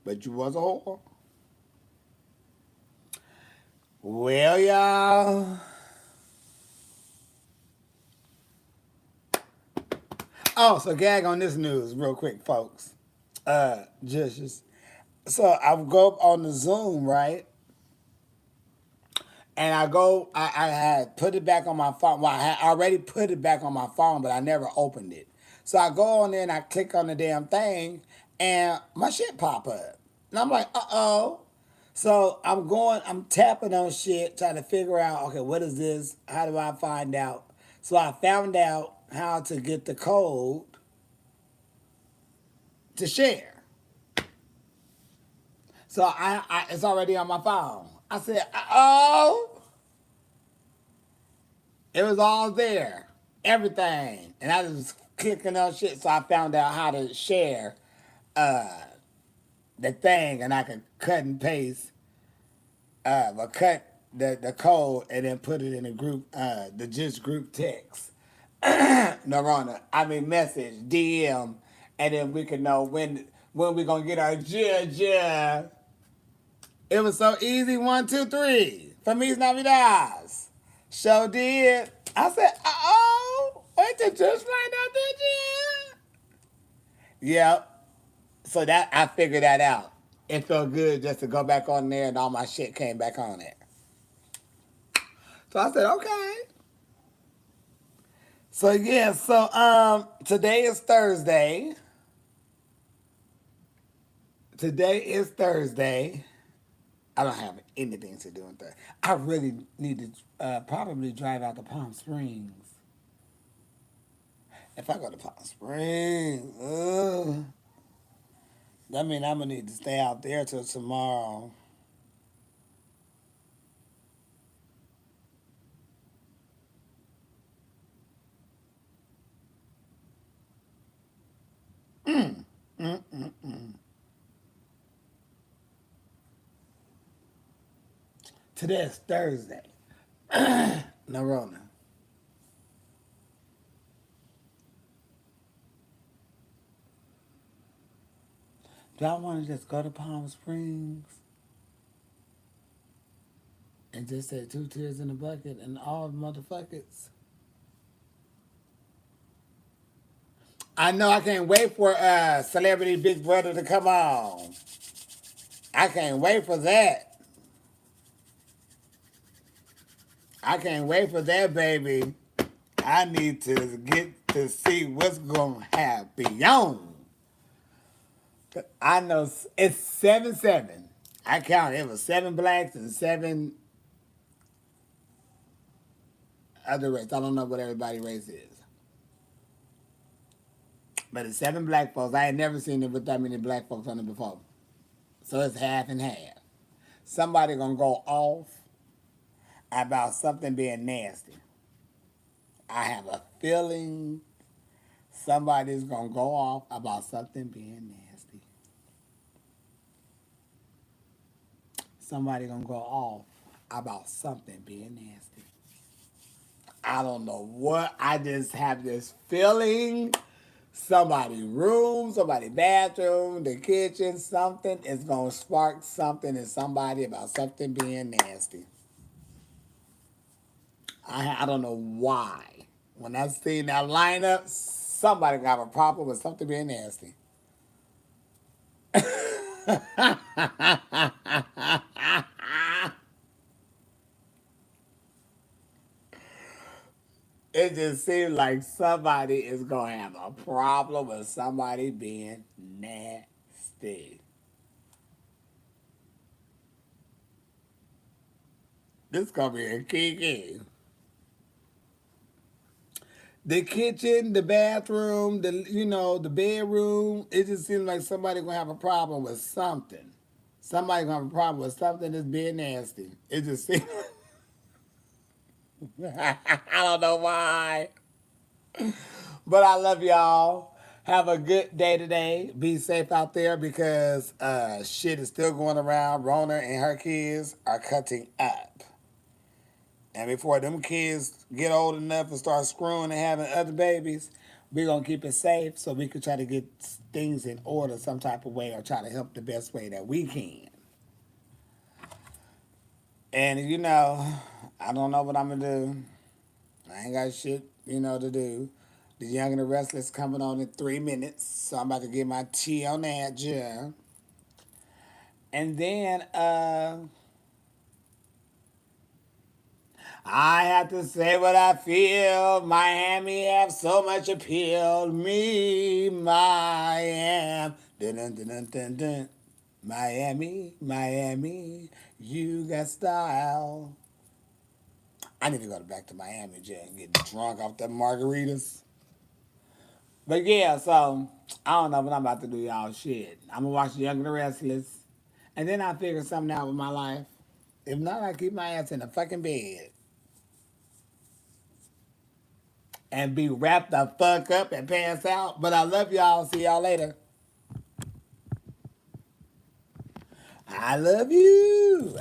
But you was a whore. Well, y'all. Oh, so gag on this news real quick, folks. Just so I go up on the Zoom, right? And I had put it back on my phone. Well, I had already put it back on my phone, but I never opened it. So I go on there and I click on the damn thing, and my shit pop up. And I'm like, uh-oh. So I'm tapping on shit, trying to figure out, okay, what is this? How do I find out? So I found out how to get the code to share. So it's already on my phone. I said, oh, it was all there, everything, and I was clicking on shit. So I found out how to share uh, the thing, and I could cut and paste, or cut the code and then put it in a group, the just group text. No, I mean message, DM, and then we can know when we gonna get our judge. It was so easy. 1, 2, 3. Feliz Navidades. So did. I said, oh, wait to just find out that you. Yep. So that I figured that out. It felt good just to go back on there and all my shit came back on it. So I said, okay. So yeah, so today is Thursday. Today is Thursday. I don't have anything to do with that. I really need to probably drive out to Palm Springs. If I go to Palm Springs, that means I'm gonna need to stay out there till tomorrow. Today is Thursday. Narona. Do I want to just go to Palm Springs and just say 2 tears in a bucket and all motherfuckers? I know I can't wait for Celebrity Big Brother to come on. I can't wait for that. I can't wait for that, baby. I need to get to see what's going to happen. I know it's 7-7. I counted. It was 7 blacks and 7 other races. I don't know what everybody race is. But it's 7 black folks. I ain't never seen it with that many black folks on it before. So it's half and half. Somebody gonna go off about something being nasty. I have a feeling somebody's gonna go off about something being nasty. somebody gonna go off about something being nasty. I don't know what. I just have this feeling. Somebody room, somebody bathroom, the kitchen, something is gonna spark something in somebody about something being nasty. I don't know why. When I seen that lineup, somebody got a problem with something being nasty. It just seems like somebody is gonna have a problem with somebody being nasty. This gonna be a kiki. The kitchen, the bathroom, the bedroom. It just seems like somebody gonna have a problem with something. Somebody gonna have a problem with something that's being nasty. It just seems. I don't know why, but I love y'all. Have a good day today. Be safe out there because shit is still going around. Rona and her kids are cutting up. And before them kids get old enough and start screwing and having other babies, we're going to keep it safe so we can try to get things in order some type of way or try to help the best way that we can. And, I don't know what I'm going to do. I ain't got shit, to do. The Young and the Restless coming on in 3 minutes. So I'm about to get my tea on that, yeah. And then, I have to say what I feel. Miami have so much appeal. Me, Miami. Dun, dun, dun, dun, dun, dun. Miami, Miami, you got style. I need to go back to Miami, Jay, and get drunk off them margaritas. But yeah, so I don't know what I'm about to do, y'all. Shit. I'm gonna watch Young and the Restless. And then I'll figure something out with my life. If not, I keep my ass in the fucking bed. And be wrapped the fuck up and pass out. But I love y'all. See y'all later. I love you.